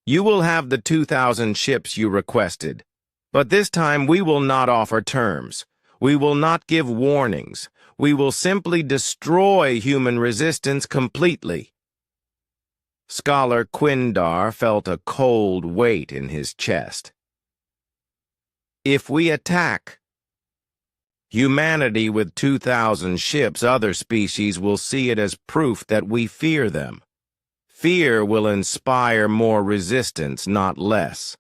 you will have the 2,000 ships you requested, but this time we will not offer terms. We will not give warnings. We will simply destroy human resistance completely." Scholar Quindar felt a cold weight in his chest. "If we attack, Humanity with 2,000 ships, other species will see it as proof that we fear them. Fear will inspire more resistance, not less.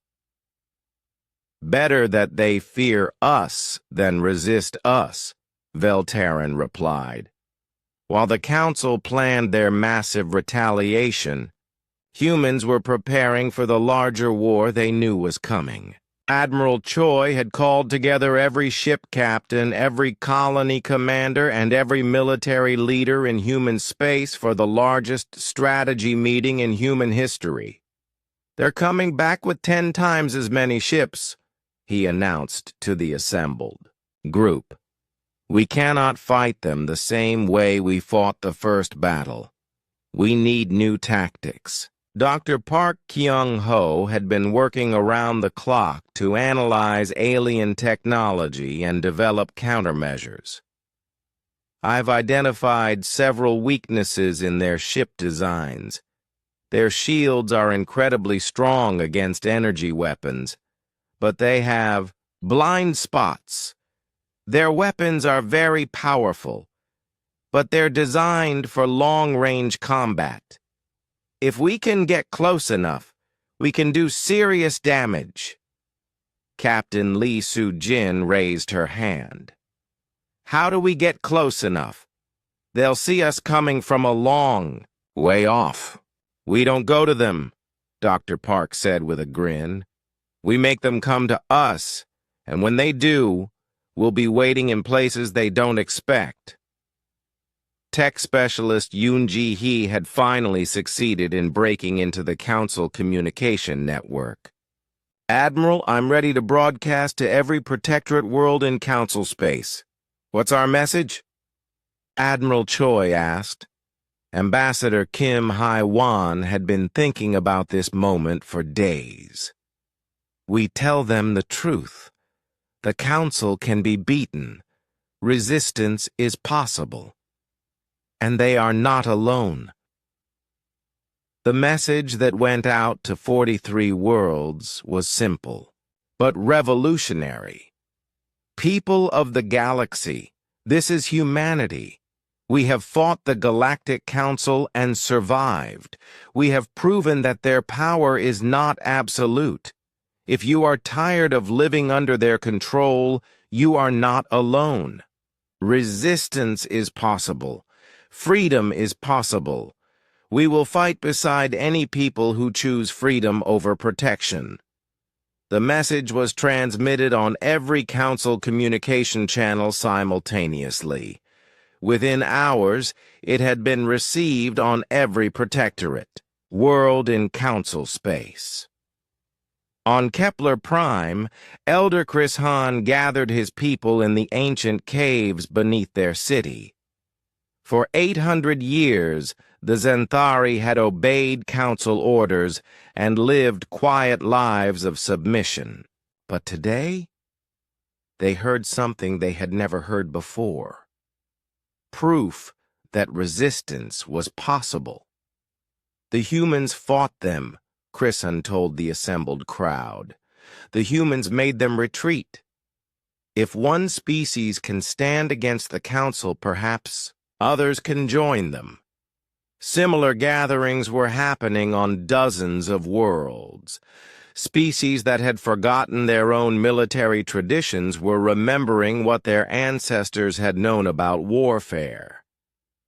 Better that they fear us than resist us, Veltarin replied. While the Council planned their massive retaliation, humans were preparing for the larger war they knew was coming. Admiral Choi had called together every ship captain, every colony commander, and every military leader in human space for the largest strategy meeting in human history. "They're coming back with 10 times as many ships," he announced to the assembled group. "We cannot fight them the same way we fought the first battle. We need new tactics." Dr. Park Kyung-ho had been working around the clock to analyze alien technology and develop countermeasures. "I've identified several weaknesses in their ship designs. Their shields are incredibly strong against energy weapons, but they have blind spots. Their weapons are very powerful, but they're designed for long-range combat. If we can get close enough, we can do serious damage." Captain Lee Soo-jin raised her hand. "How do we get close enough? They'll see us coming from a long way off." "We don't go to them," Dr. Park said with a grin. "We make them come to us, and when they do, we'll be waiting in places they don't expect." Tech specialist Yoon Ji-hee had finally succeeded in breaking into the Council communication network. "Admiral, I'm ready to broadcast to every Protectorate world in Council space. What's our message?" Admiral Choi asked. Ambassador Kim Hai-wan had been thinking about this moment for days. "We tell them the truth. The Council can be beaten. Resistance is possible. And they are not alone." The message that went out to 43 worlds was simple, but revolutionary. "People of the galaxy, this is humanity. We have fought the Galactic Council and survived. We have proven that their power is not absolute. If you are tired of living under their control, you are not alone. Resistance is possible. Freedom is possible. We will fight beside any people who choose freedom over protection." The message was transmitted on every Council communication channel simultaneously. Within hours, it had been received on every Protectorate world in Council space. On Kepler Prime, Elder Chris Han gathered his people in the ancient caves beneath their city. For 800 years, the Zenthari had obeyed Council orders and lived quiet lives of submission. But today, they heard something they had never heard before. Proof that resistance was possible. "The humans fought them," Chrisan told the assembled crowd. "The humans made them retreat. If one species can stand against the Council, perhaps others can join them." Similar gatherings were happening on dozens of worlds. Species that had forgotten their own military traditions were remembering what their ancestors had known about warfare.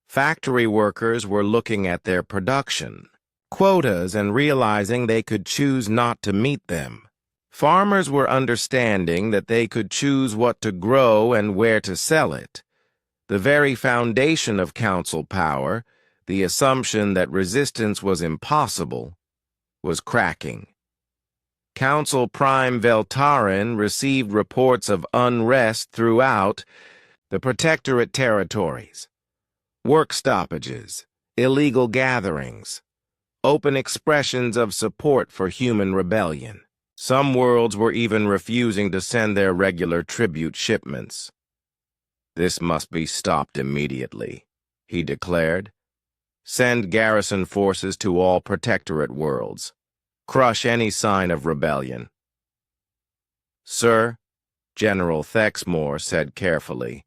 Factory workers were looking at their production quotas and realizing they could choose not to meet them. Farmers were understanding that they could choose what to grow and where to sell it. The very foundation of Council power, the assumption that resistance was impossible, was cracking. Council Prime Veltarin received reports of unrest throughout the Protectorate territories. Work stoppages, illegal gatherings, open expressions of support for human rebellion. Some worlds were even refusing to send their regular tribute shipments. "This must be stopped immediately," he declared. "Send garrison forces to all Protectorate worlds. Crush any sign of rebellion." "Sir," General Thexmore said carefully.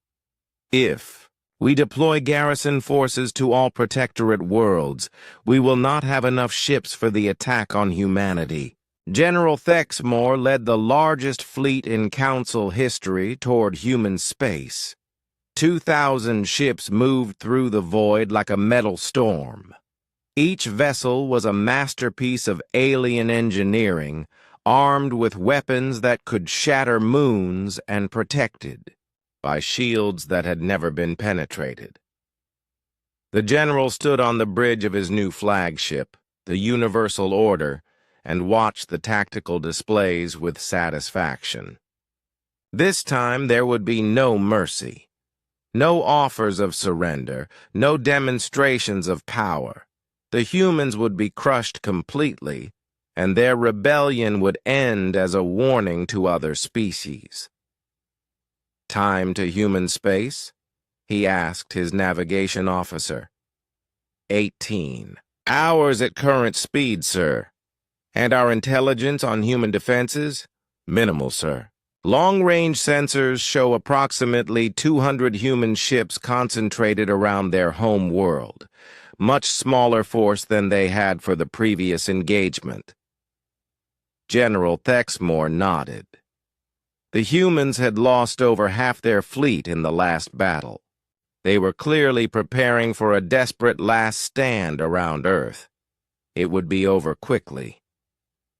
If we deploy garrison forces to all Protectorate worlds, we will not have enough ships for the attack on humanity. General Thexmore led the largest fleet in Council history toward human space. 2,000 ships moved through the void like a metal storm. Each vessel was a masterpiece of alien engineering, armed with weapons that could shatter moons and protected by shields that had never been penetrated. The general stood on the bridge of his new flagship, the Universal Order, and watched the tactical displays with satisfaction. This time there would be no mercy, no offers of surrender, no demonstrations of power. The humans would be crushed completely, and their rebellion would end as a warning to other species. Time to human space? He asked his navigation officer. 18 hours at current speed, sir. And our intelligence on human defenses? Minimal, sir. Long-range sensors show approximately 200 human ships concentrated around their home world, much smaller force than they had for the previous engagement. General Thexmore nodded. The humans had lost over half their fleet in the last battle. They were clearly preparing for a desperate last stand around Earth. It would be over quickly.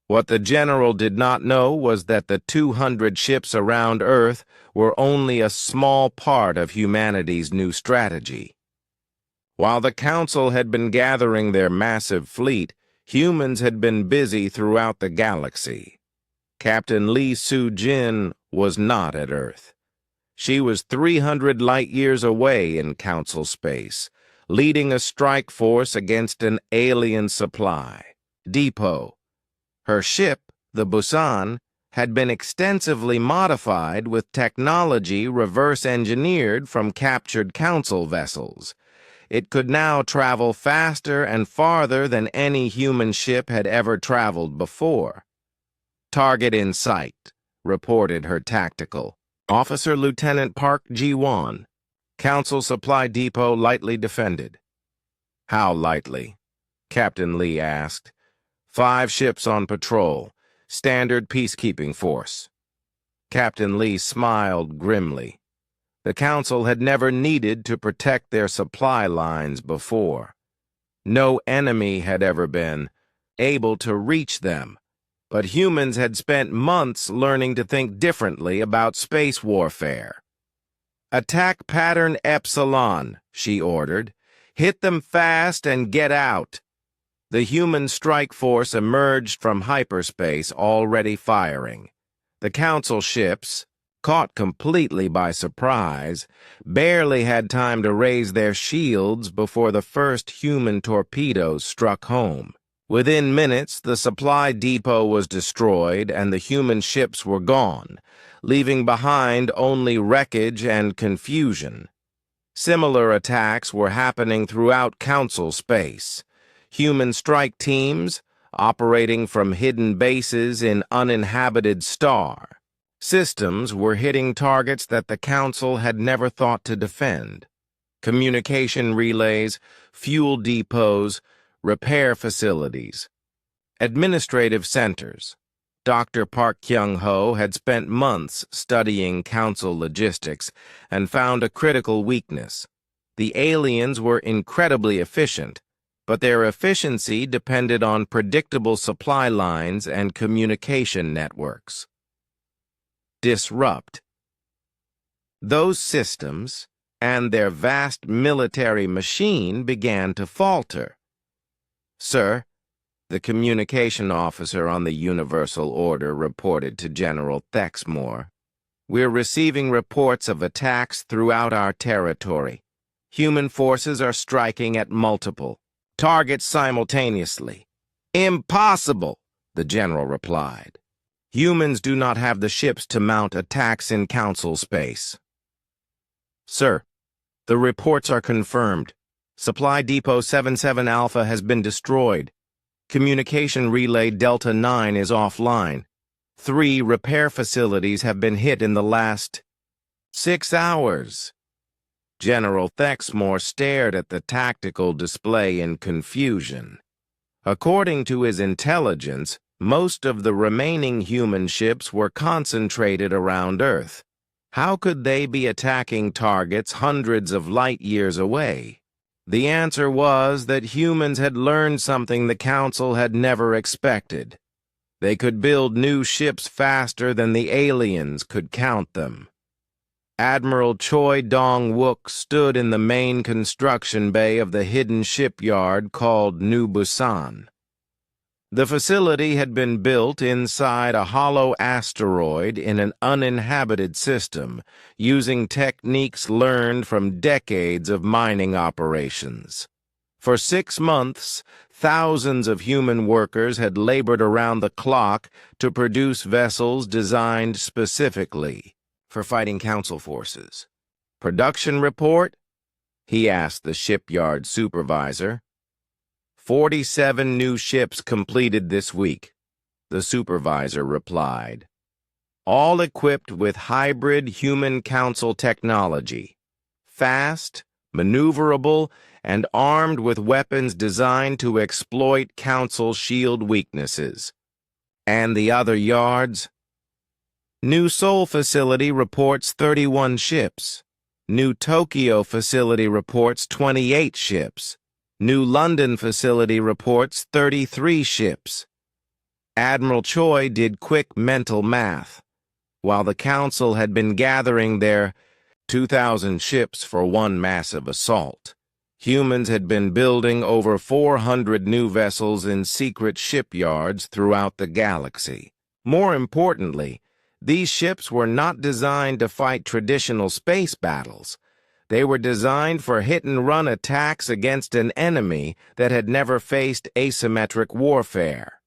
What the general did not know was that the 200 ships around Earth were only a small part of humanity's new strategy. While the Council had been gathering their massive fleet, humans had been busy throughout the galaxy. Captain Lee Soo-jin was not at Earth. She was 300 light-years away in Council space, leading a strike force against an alien supply depot. Her ship, the Busan, had been extensively modified with technology reverse-engineered from captured Council vessels. It could now travel faster and farther than any human ship had ever traveled before. Target in sight, reported her tactical. Officer Lieutenant Park Ji-won. Council Supply Depot lightly defended. How lightly? Captain Lee asked. 5 ships on patrol. Standard peacekeeping force. Captain Lee smiled grimly. The Council had never needed to protect their supply lines before. No enemy had ever been able to reach them. But humans had spent months learning to think differently about space warfare. Attack pattern Epsilon, she ordered. Hit them fast and get out. The human strike force emerged from hyperspace already firing. The Council ships, caught completely by surprise, barely had time to raise their shields before the first human torpedoes struck home. Within minutes, the supply depot was destroyed and the human ships were gone, leaving behind only wreckage and confusion. Similar attacks were happening throughout Council space. Human strike teams, operating from hidden bases in uninhabited star systems, were hitting targets that the Council had never thought to defend. Communication relays, fuel depots, repair facilities, administrative centers. Dr. Park Kyung-ho had spent months studying Council logistics and found a critical weakness. The aliens were incredibly efficient, but their efficiency depended on predictable supply lines and communication networks. Disrupt. Those systems and their vast military machine began to falter. Sir, the communication officer on the Universal Order reported to General Thexmore, we're receiving reports of attacks throughout our territory. Human forces are striking at multiple targets simultaneously. Impossible, the general replied. Humans do not have the ships to mount attacks in Council space. Sir, the reports are confirmed. Supply Depot 77 Alpha has been destroyed. Communication relay Delta 9 is offline. 3 repair facilities have been hit in the last 6 hours. General Thexmore stared at the tactical display in confusion. According to his intelligence, most of the remaining human ships were concentrated around Earth. How could they be attacking targets hundreds of light years away? The answer was that humans had learned something the Council had never expected. They could build new ships faster than the aliens could count them. Admiral Choi Dong-wook stood in the main construction bay of the hidden shipyard called New Busan. The facility had been built inside a hollow asteroid in an uninhabited system, using techniques learned from decades of mining operations. For 6 months, thousands of human workers had labored around the clock to produce vessels designed specifically for fighting Council forces. "Production report?" he asked the shipyard supervisor. 47 new ships completed this week, the supervisor replied. All equipped with hybrid human Council technology. Fast, maneuverable, and armed with weapons designed to exploit Council shield weaknesses. And the other yards? New Seoul facility reports 31 ships. New Tokyo facility reports 28 ships. New London facility reports 33 ships. Admiral Choi did quick mental math. While the Council had been gathering their 2,000 ships for one massive assault, humans had been building over 400 new vessels in secret shipyards throughout the galaxy. More importantly, these ships were not designed to fight traditional space battles. They were designed for hit-and-run attacks against an enemy that had never faced asymmetric warfare.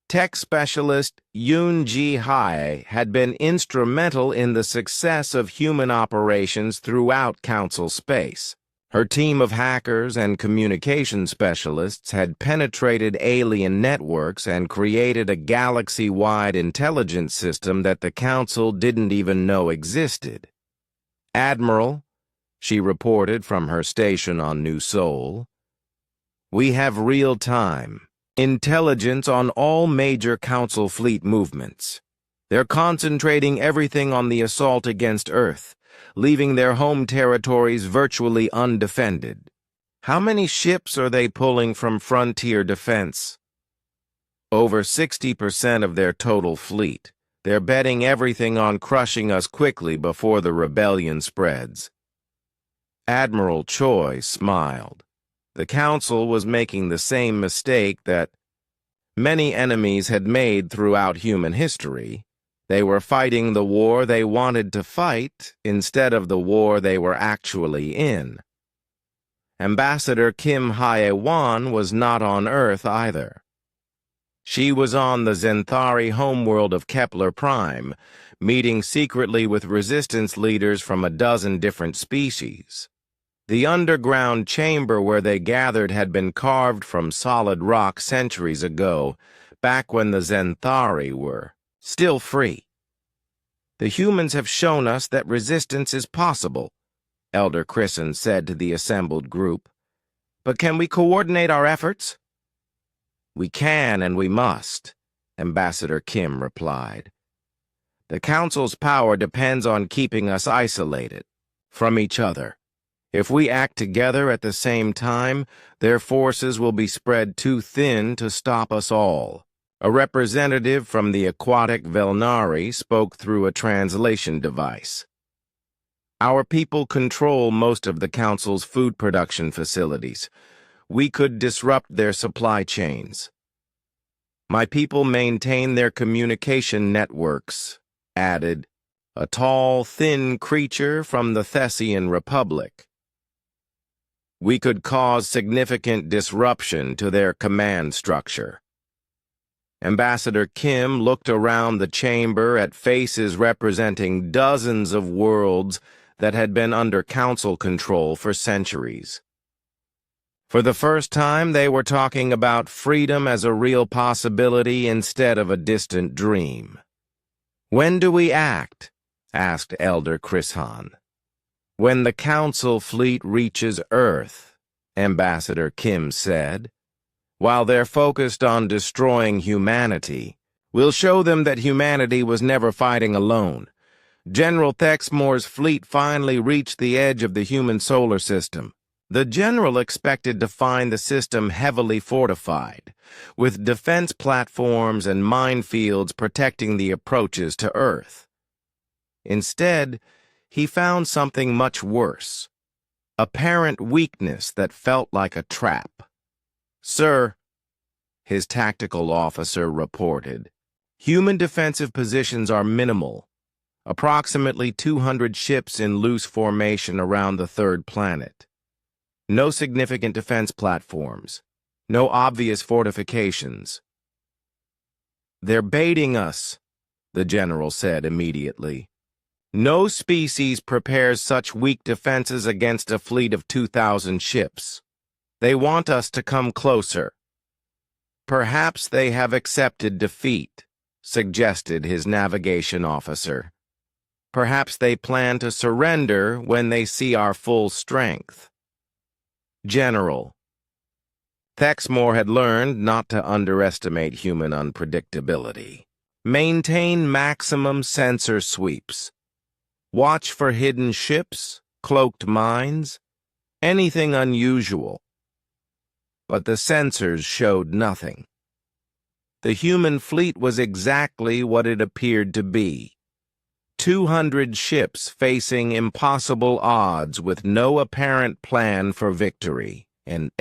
Tech specialist Yoon Ji-hae had been instrumental in the success of human operations throughout Council space. Her team of hackers and communication specialists had penetrated alien networks and created a galaxy-wide intelligence system that the Council didn't even know existed. "Admiral," she reported from her station on New Seoul, "we have real-time intelligence on all major Council fleet movements. They're concentrating everything on the assault against Earth, leaving their home territories virtually undefended. How many ships are they pulling from frontier defense?" "Over 60% of their total fleet. They're betting everything on crushing us quickly before the rebellion spreads." Admiral Choi smiled. The Council was making the same mistake that many enemies had made throughout human history. They were fighting the war they wanted to fight instead of the war they were actually in. Ambassador Kim Hye-won was not on Earth either. She was on the Zenthari homeworld of Kepler Prime, meeting secretly with resistance leaders from a dozen different species. The underground chamber where they gathered had been carved from solid rock centuries ago, back when the Zenthari were still free. "The humans have shown us that resistance is possible," Elder Christen said to the assembled group. "But can we coordinate our efforts?" "We can and we must," Ambassador Kim replied. "The Council's power depends on keeping us isolated from each other. If we act together at the same time, their forces will be spread too thin to stop us all." A representative from the aquatic Velnari spoke through a translation device. "Our people control most of the Council's food production facilities. We could disrupt their supply chains. My people maintain their communication networks," added a tall, thin creature from the Thessian Republic. "We could cause significant disruption to their command structure." Ambassador Kim looked around the chamber at faces representing dozens of worlds that had been under Council control for centuries. For the first time, they were talking about freedom as a real possibility instead of a distant dream. "When do we act?" asked Elder Chrishan. "When the Council fleet reaches Earth," Ambassador Kim said. "While they're focused on destroying humanity, we'll show them that humanity was never fighting alone. General Thexmore's fleet finally reached the edge of the human solar system. The general expected to find the system heavily fortified, with defense platforms and minefields protecting the approaches to Earth. Instead, he found something much worse, apparent weakness that felt like a trap. "Sir," his tactical officer reported, "human defensive positions are minimal. Approximately 200 ships in loose formation around the third planet. No significant defense platforms. No obvious fortifications." "They're baiting us," the general said immediately. "No species prepares such weak defenses against a fleet of 2,000 ships. They want us to come closer." "Perhaps they have accepted defeat," suggested his navigation officer. "Perhaps they plan to surrender when they see our full strength." "General." Thexmore had learned not to underestimate human unpredictability. "Maintain maximum sensor sweeps. Watch for hidden ships, cloaked mines, anything unusual." But the sensors showed nothing. The human fleet was exactly what it appeared to be. 200 ships facing impossible odds with no apparent plan for victory. And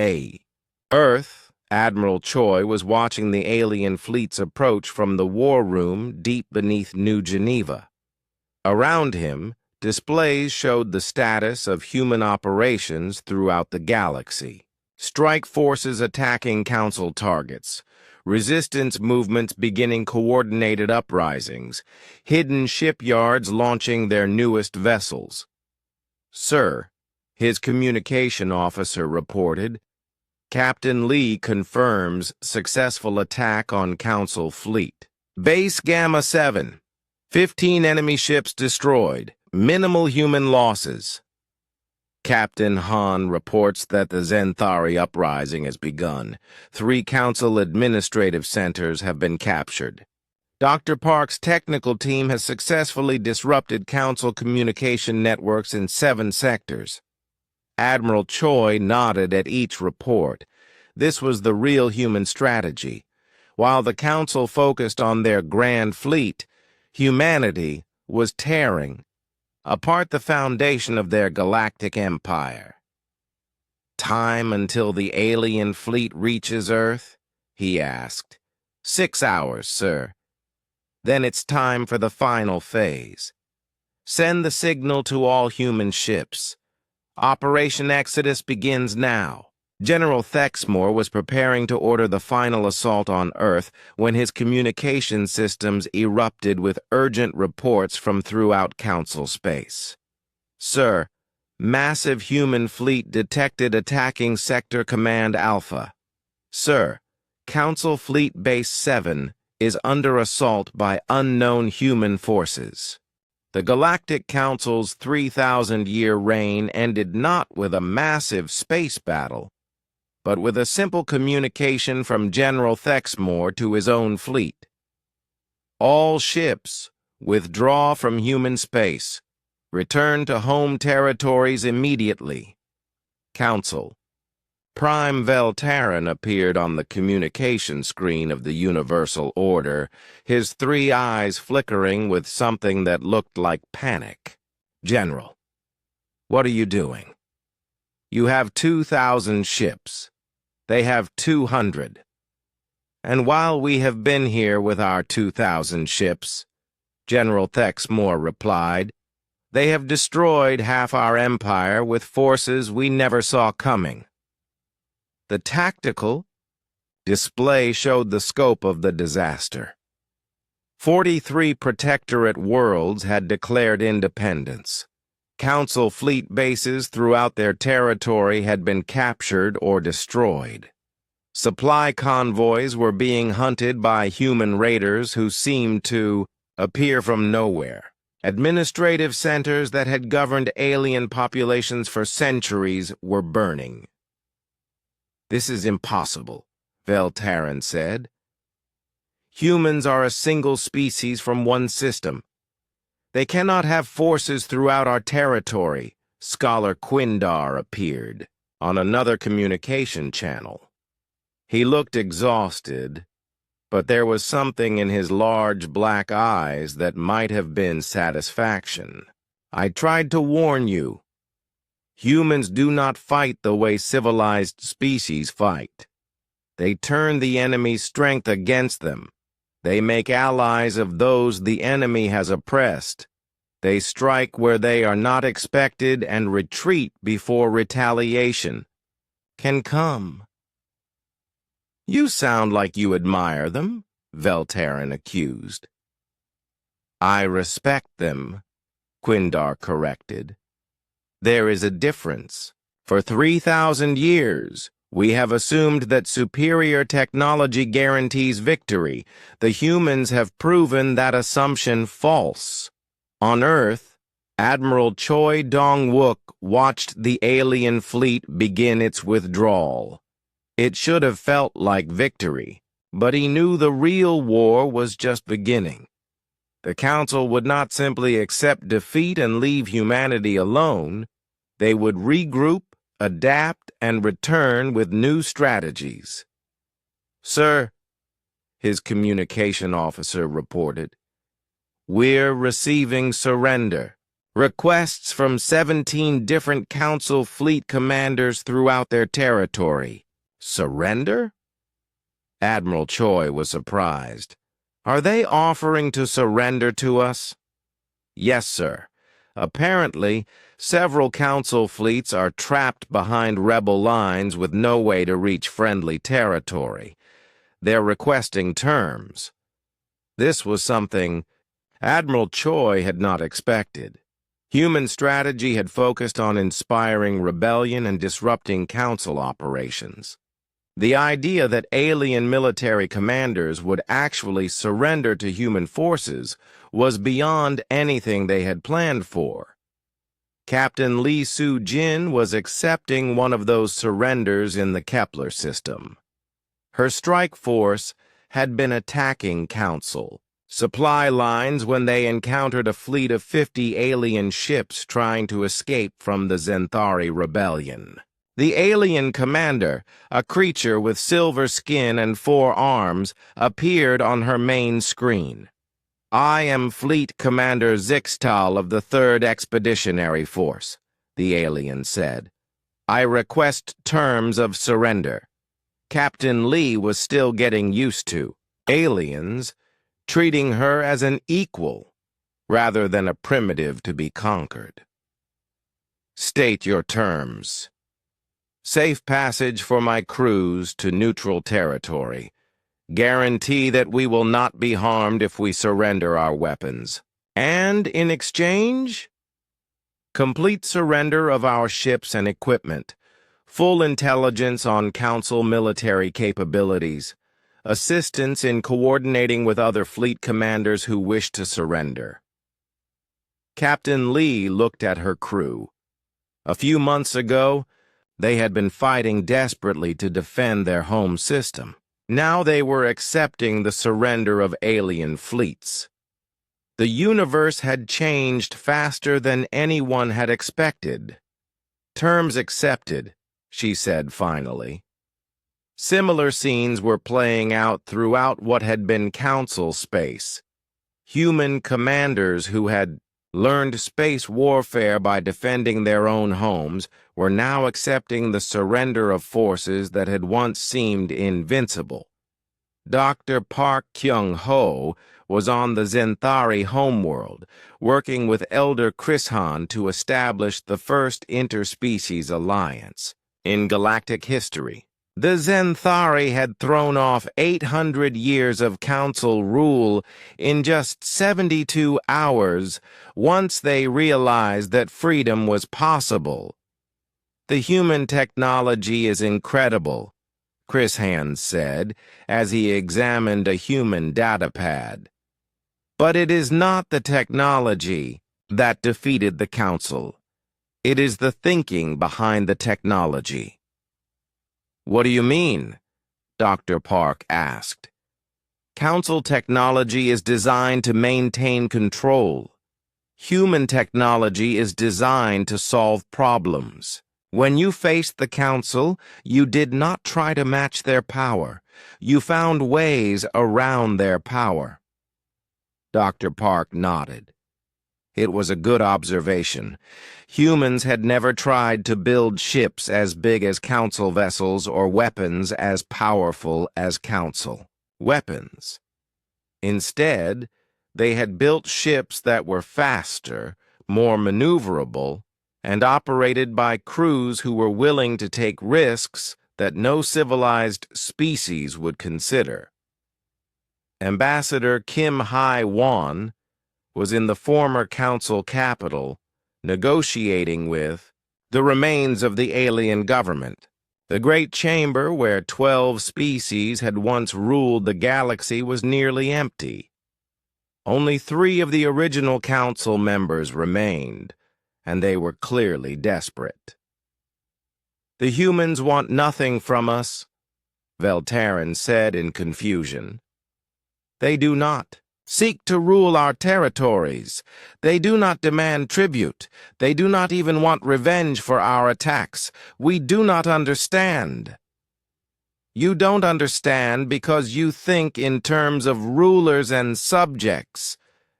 Earth, Admiral Choi was watching the alien fleet's approach from the war room deep beneath New Geneva. Around him, displays showed the status of human operations throughout the galaxy. Strike forces attacking Council targets, resistance movements beginning coordinated uprisings, hidden shipyards launching their newest vessels. "Sir," his communication officer reported, "Captain Lee confirms successful attack on Council fleet. Base Gamma 7, 15 enemy ships destroyed, minimal human losses." Captain Han reports that the Zenthari uprising has begun. 3 Council administrative centers have been captured. Dr. Park's technical team has successfully disrupted Council communication networks in 7 sectors. Admiral Choi nodded at each report. This was the real human strategy. While the Council focused on their grand fleet, humanity was tearing apart the foundation of their galactic empire. "Time until the alien fleet reaches Earth?" he asked. 6 hours, sir. Then it's time for the final phase. Send the signal to all human ships. Operation Exodus begins now." General Thexmore was preparing to order the final assault on Earth when his communication systems erupted with urgent reports from throughout Council space. "Sir, massive human fleet detected attacking Sector Command Alpha. Sir, Council Fleet Base 7 is under assault by unknown human forces." The Galactic Council's 3,000-year reign ended not with a massive space battle, but with a simple communication from General Thexmore to his own fleet. "All ships, withdraw from human space. Return to home territories immediately. Council." Prime Veltaran appeared on the communication screen of the Universal Order, his 3 eyes flickering with something that looked like panic. "General, what are you doing? You have 2,000 ships. They have 200. And while we have been here with our 2,000 ships," General Thexmore replied, "they have destroyed half our empire with forces we never saw coming." The tactical display showed the scope of the disaster. 43 protectorate worlds had declared independence. Council fleet bases throughout their territory had been captured or destroyed. Supply convoys were being hunted by human raiders who seemed to appear from nowhere. Administrative centers that had governed alien populations for centuries were burning. "This is impossible," Veltaran said. "Humans are a single species from one system. They cannot have forces throughout our territory." Scholar Quindar appeared on another communication channel. He looked exhausted, but there was something in his large black eyes that might have been satisfaction. "I tried to warn you. Humans do not fight the way civilized species fight. They turn the enemy's strength against them. They make allies of those the enemy has oppressed. They strike where they are not expected and retreat before retaliation can come." "You sound like you admire them," Veltaran accused. "I respect them," Quindar corrected. "There is a difference. For 3,000 years, we have assumed that superior technology guarantees victory. The humans have proven that assumption false. On Earth, Admiral Choi Dong-wook watched the alien fleet begin its withdrawal. It should have felt like victory, but he knew the real war was just beginning. The Council would not simply accept defeat and leave humanity alone. They would regroup, adapt, and return with new strategies. "Sir," his communication officer reported, "we're receiving surrender. Requests from 17 different Council fleet commanders throughout their territory." "Surrender?" Admiral Choi was surprised. "Are they offering to surrender to us?" "Yes, sir. Apparently, several Council fleets are trapped behind rebel lines with no way to reach friendly territory. They're requesting terms." This was something Admiral Choi had not expected. Human strategy had focused on inspiring rebellion and disrupting Council operations. The idea that alien military commanders would actually surrender to human forces was beyond anything they had planned for. Captain Lee Soo-jin was accepting one of those surrenders in the Kepler system. Her strike force had been attacking Council supply lines when they encountered a fleet of 50 alien ships trying to escape from the Zenthari rebellion. The alien commander, a creature with silver skin and 4 arms, appeared on her main screen. "I am Fleet Commander Zixtal of the 3rd Expeditionary Force," the alien said. "I request terms of surrender." Captain Lee was still getting used to aliens treating her as an equal rather than a primitive to be conquered. "State your terms." "Safe passage for my crews to neutral territory. Guarantee that we will not be harmed if we surrender our weapons. And in exchange, complete surrender of our ships and equipment, full intelligence on Council military capabilities, assistance in coordinating with other fleet commanders who wish to surrender." Captain Lee looked at her crew. A few months ago, they had been fighting desperately to defend their home system. Now they were accepting the surrender of alien fleets. The universe had changed faster than anyone had expected. "Terms accepted," she said finally. Similar scenes were playing out throughout what had been Council space. Human commanders who had learned space warfare by defending their own homes were now accepting the surrender of forces that had once seemed invincible. Dr. Park Kyung-ho was on the Zenthari homeworld, working with Elder Krishan to establish the first interspecies alliance. In galactic history, The Zenthari had thrown off 800 years of council rule in just 72 hours once they realized that freedom was possible. The human technology is incredible, Chris Hands said as he examined a human datapad. But it is not the technology that defeated the council. It is the thinking behind the technology. What do you mean? Dr. Park asked. Council technology is designed to maintain control. Human technology is designed to solve problems. When you faced the Council, you did not try to match their power. You found ways around their power. Dr. Park nodded. It was a good observation. Humans had never tried to build ships as big as Council vessels or weapons as powerful as Council weapons. Instead, they had built ships that were faster, more maneuverable, and operated by crews who were willing to take risks that no civilized species would consider. Ambassador Kim Hai-won was in the former council capital negotiating with the remains of the alien government. The great chamber where 12 species had once ruled the galaxy was nearly empty. Only 3 of the original council members remained, and they were clearly desperate. The humans want nothing from us, Veltarin said in confusion. They do not seek to rule our territories. They do not demand tribute. They do not even want revenge for our attacks. We do not understand. You don't understand because you think in terms of rulers and subjects,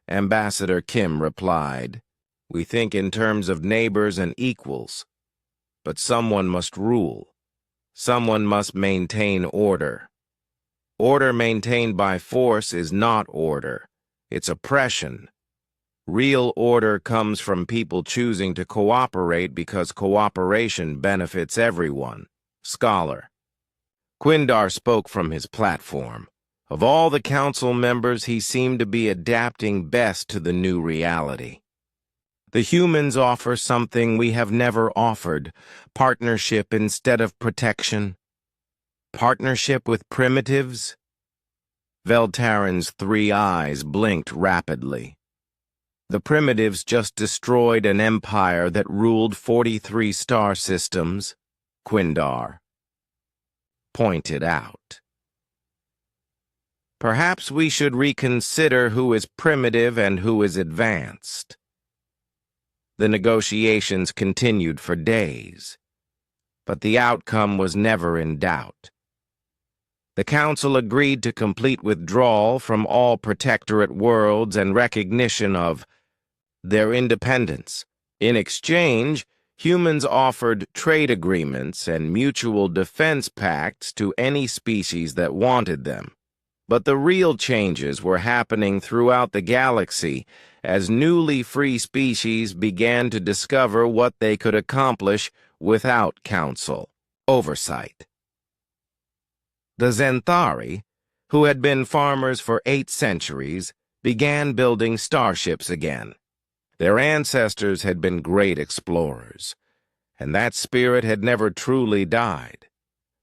Ambassador Kim replied. We think in terms of neighbors and equals. But someone must rule. Someone must maintain order. Order maintained by force is not order. It's oppression. Real order comes from people choosing to cooperate because cooperation benefits everyone. Scholar. Quindar spoke from his platform. Of all the council members, he seemed to be adapting best to the new reality. The humans offer something we have never offered, partnership instead of protection. Partnership with primitives? Veltarin's 3 eyes blinked rapidly. The primitives just destroyed an empire that ruled 43 star systems, Quindar pointed out. Perhaps we should reconsider who is primitive and who is advanced. The negotiations continued for days, but the outcome was never in doubt. The Council agreed to complete withdrawal from all Protectorate worlds and recognition of their independence. In exchange, humans offered trade agreements and mutual defense pacts to any species that wanted them. But the real changes were happening throughout the galaxy as newly free species began to discover what they could accomplish without Council oversight. The Zenthari, who had been farmers for 8 centuries, began building starships again. Their ancestors had been great explorers, and that spirit had never truly died.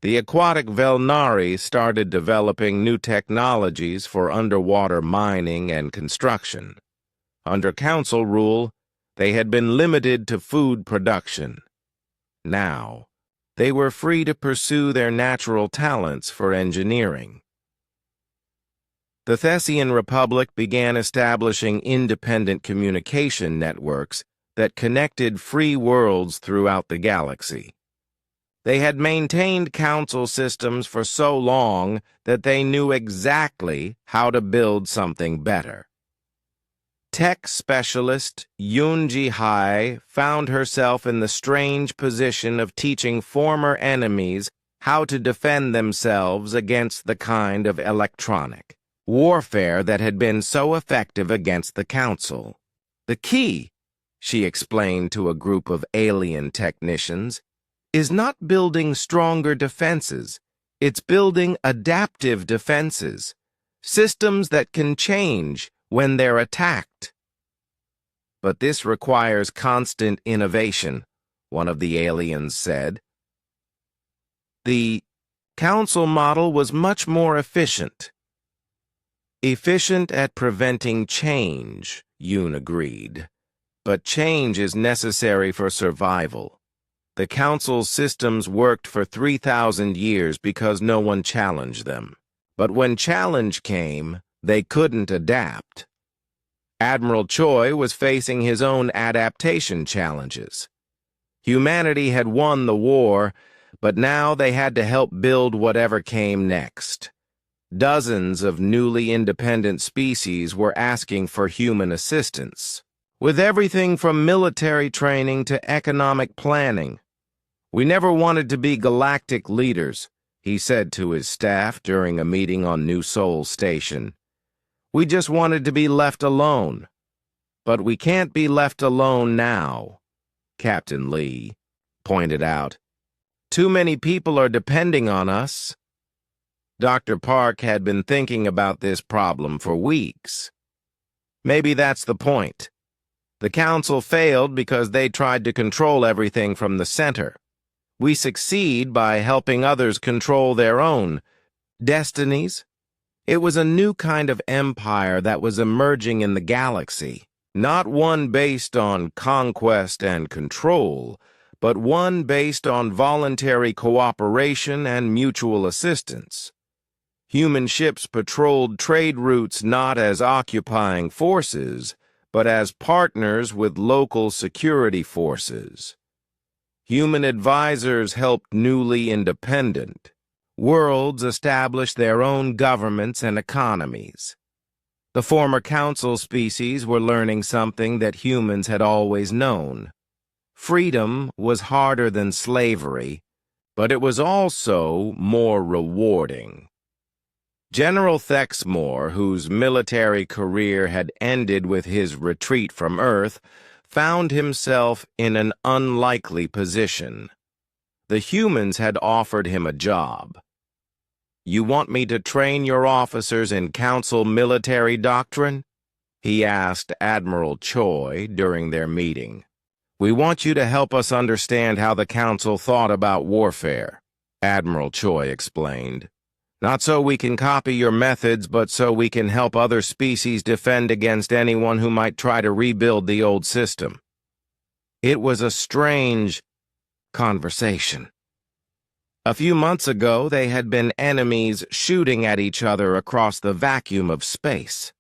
The aquatic Velnari started developing new technologies for underwater mining and construction. Under Council rule, they had been limited to food production. Now, they were free to pursue their natural talents for engineering. The Thessian Republic began establishing independent communication networks that connected free worlds throughout the galaxy. They had maintained council systems for so long that they knew exactly how to build something better. Tech specialist Yoon Ji-hai found herself in the strange position of teaching former enemies how to defend themselves against the kind of electronic warfare that had been so effective against the Council. The key, she explained to a group of alien technicians, is not building stronger defenses. It's building adaptive defenses, systems that can change when they're attacked. But this requires constant innovation, one of the aliens said. The council model was much more efficient. Efficient at preventing change, Yoon agreed. But change is necessary for survival. The council's systems worked for 3,000 years because no one challenged them. But when challenge came, they couldn't adapt. Admiral Choi was facing his own adaptation challenges. Humanity had won the war, but now they had to help build whatever came next. Dozens of newly independent species were asking for human assistance, with everything from military training to economic planning. "We never wanted to be galactic leaders," he said to his staff during a meeting on New Seoul Station. "We just wanted to be left alone. But we can't be left alone now," Captain Lee pointed out. "Too many people are depending on us." Dr. Park had been thinking about this problem for weeks. Maybe that's the point. The council failed because they tried to control everything from the center. We succeed by helping others control their own destinies. It was a new kind of empire that was emerging in the galaxy, not one based on conquest and control, but one based on voluntary cooperation and mutual assistance. Human ships patrolled trade routes not as occupying forces, but as partners with local security forces. Human advisors helped newly independent worlds establish their own governments and economies. The former council species were learning something that humans had always known. Freedom was harder than slavery, but it was also more rewarding. General Thexmore, whose military career had ended with his retreat from Earth, found himself in an unlikely position. The humans had offered him a job. "You want me to train your officers in council military doctrine?" he asked Admiral Choi during their meeting. "We want you to help us understand how the council thought about warfare," Admiral Choi explained. "Not so we can copy your methods, but so we can help other species defend against anyone who might try to rebuild the old system." It was a strange conversation. A few months ago, they had been enemies shooting at each other across the vacuum of space.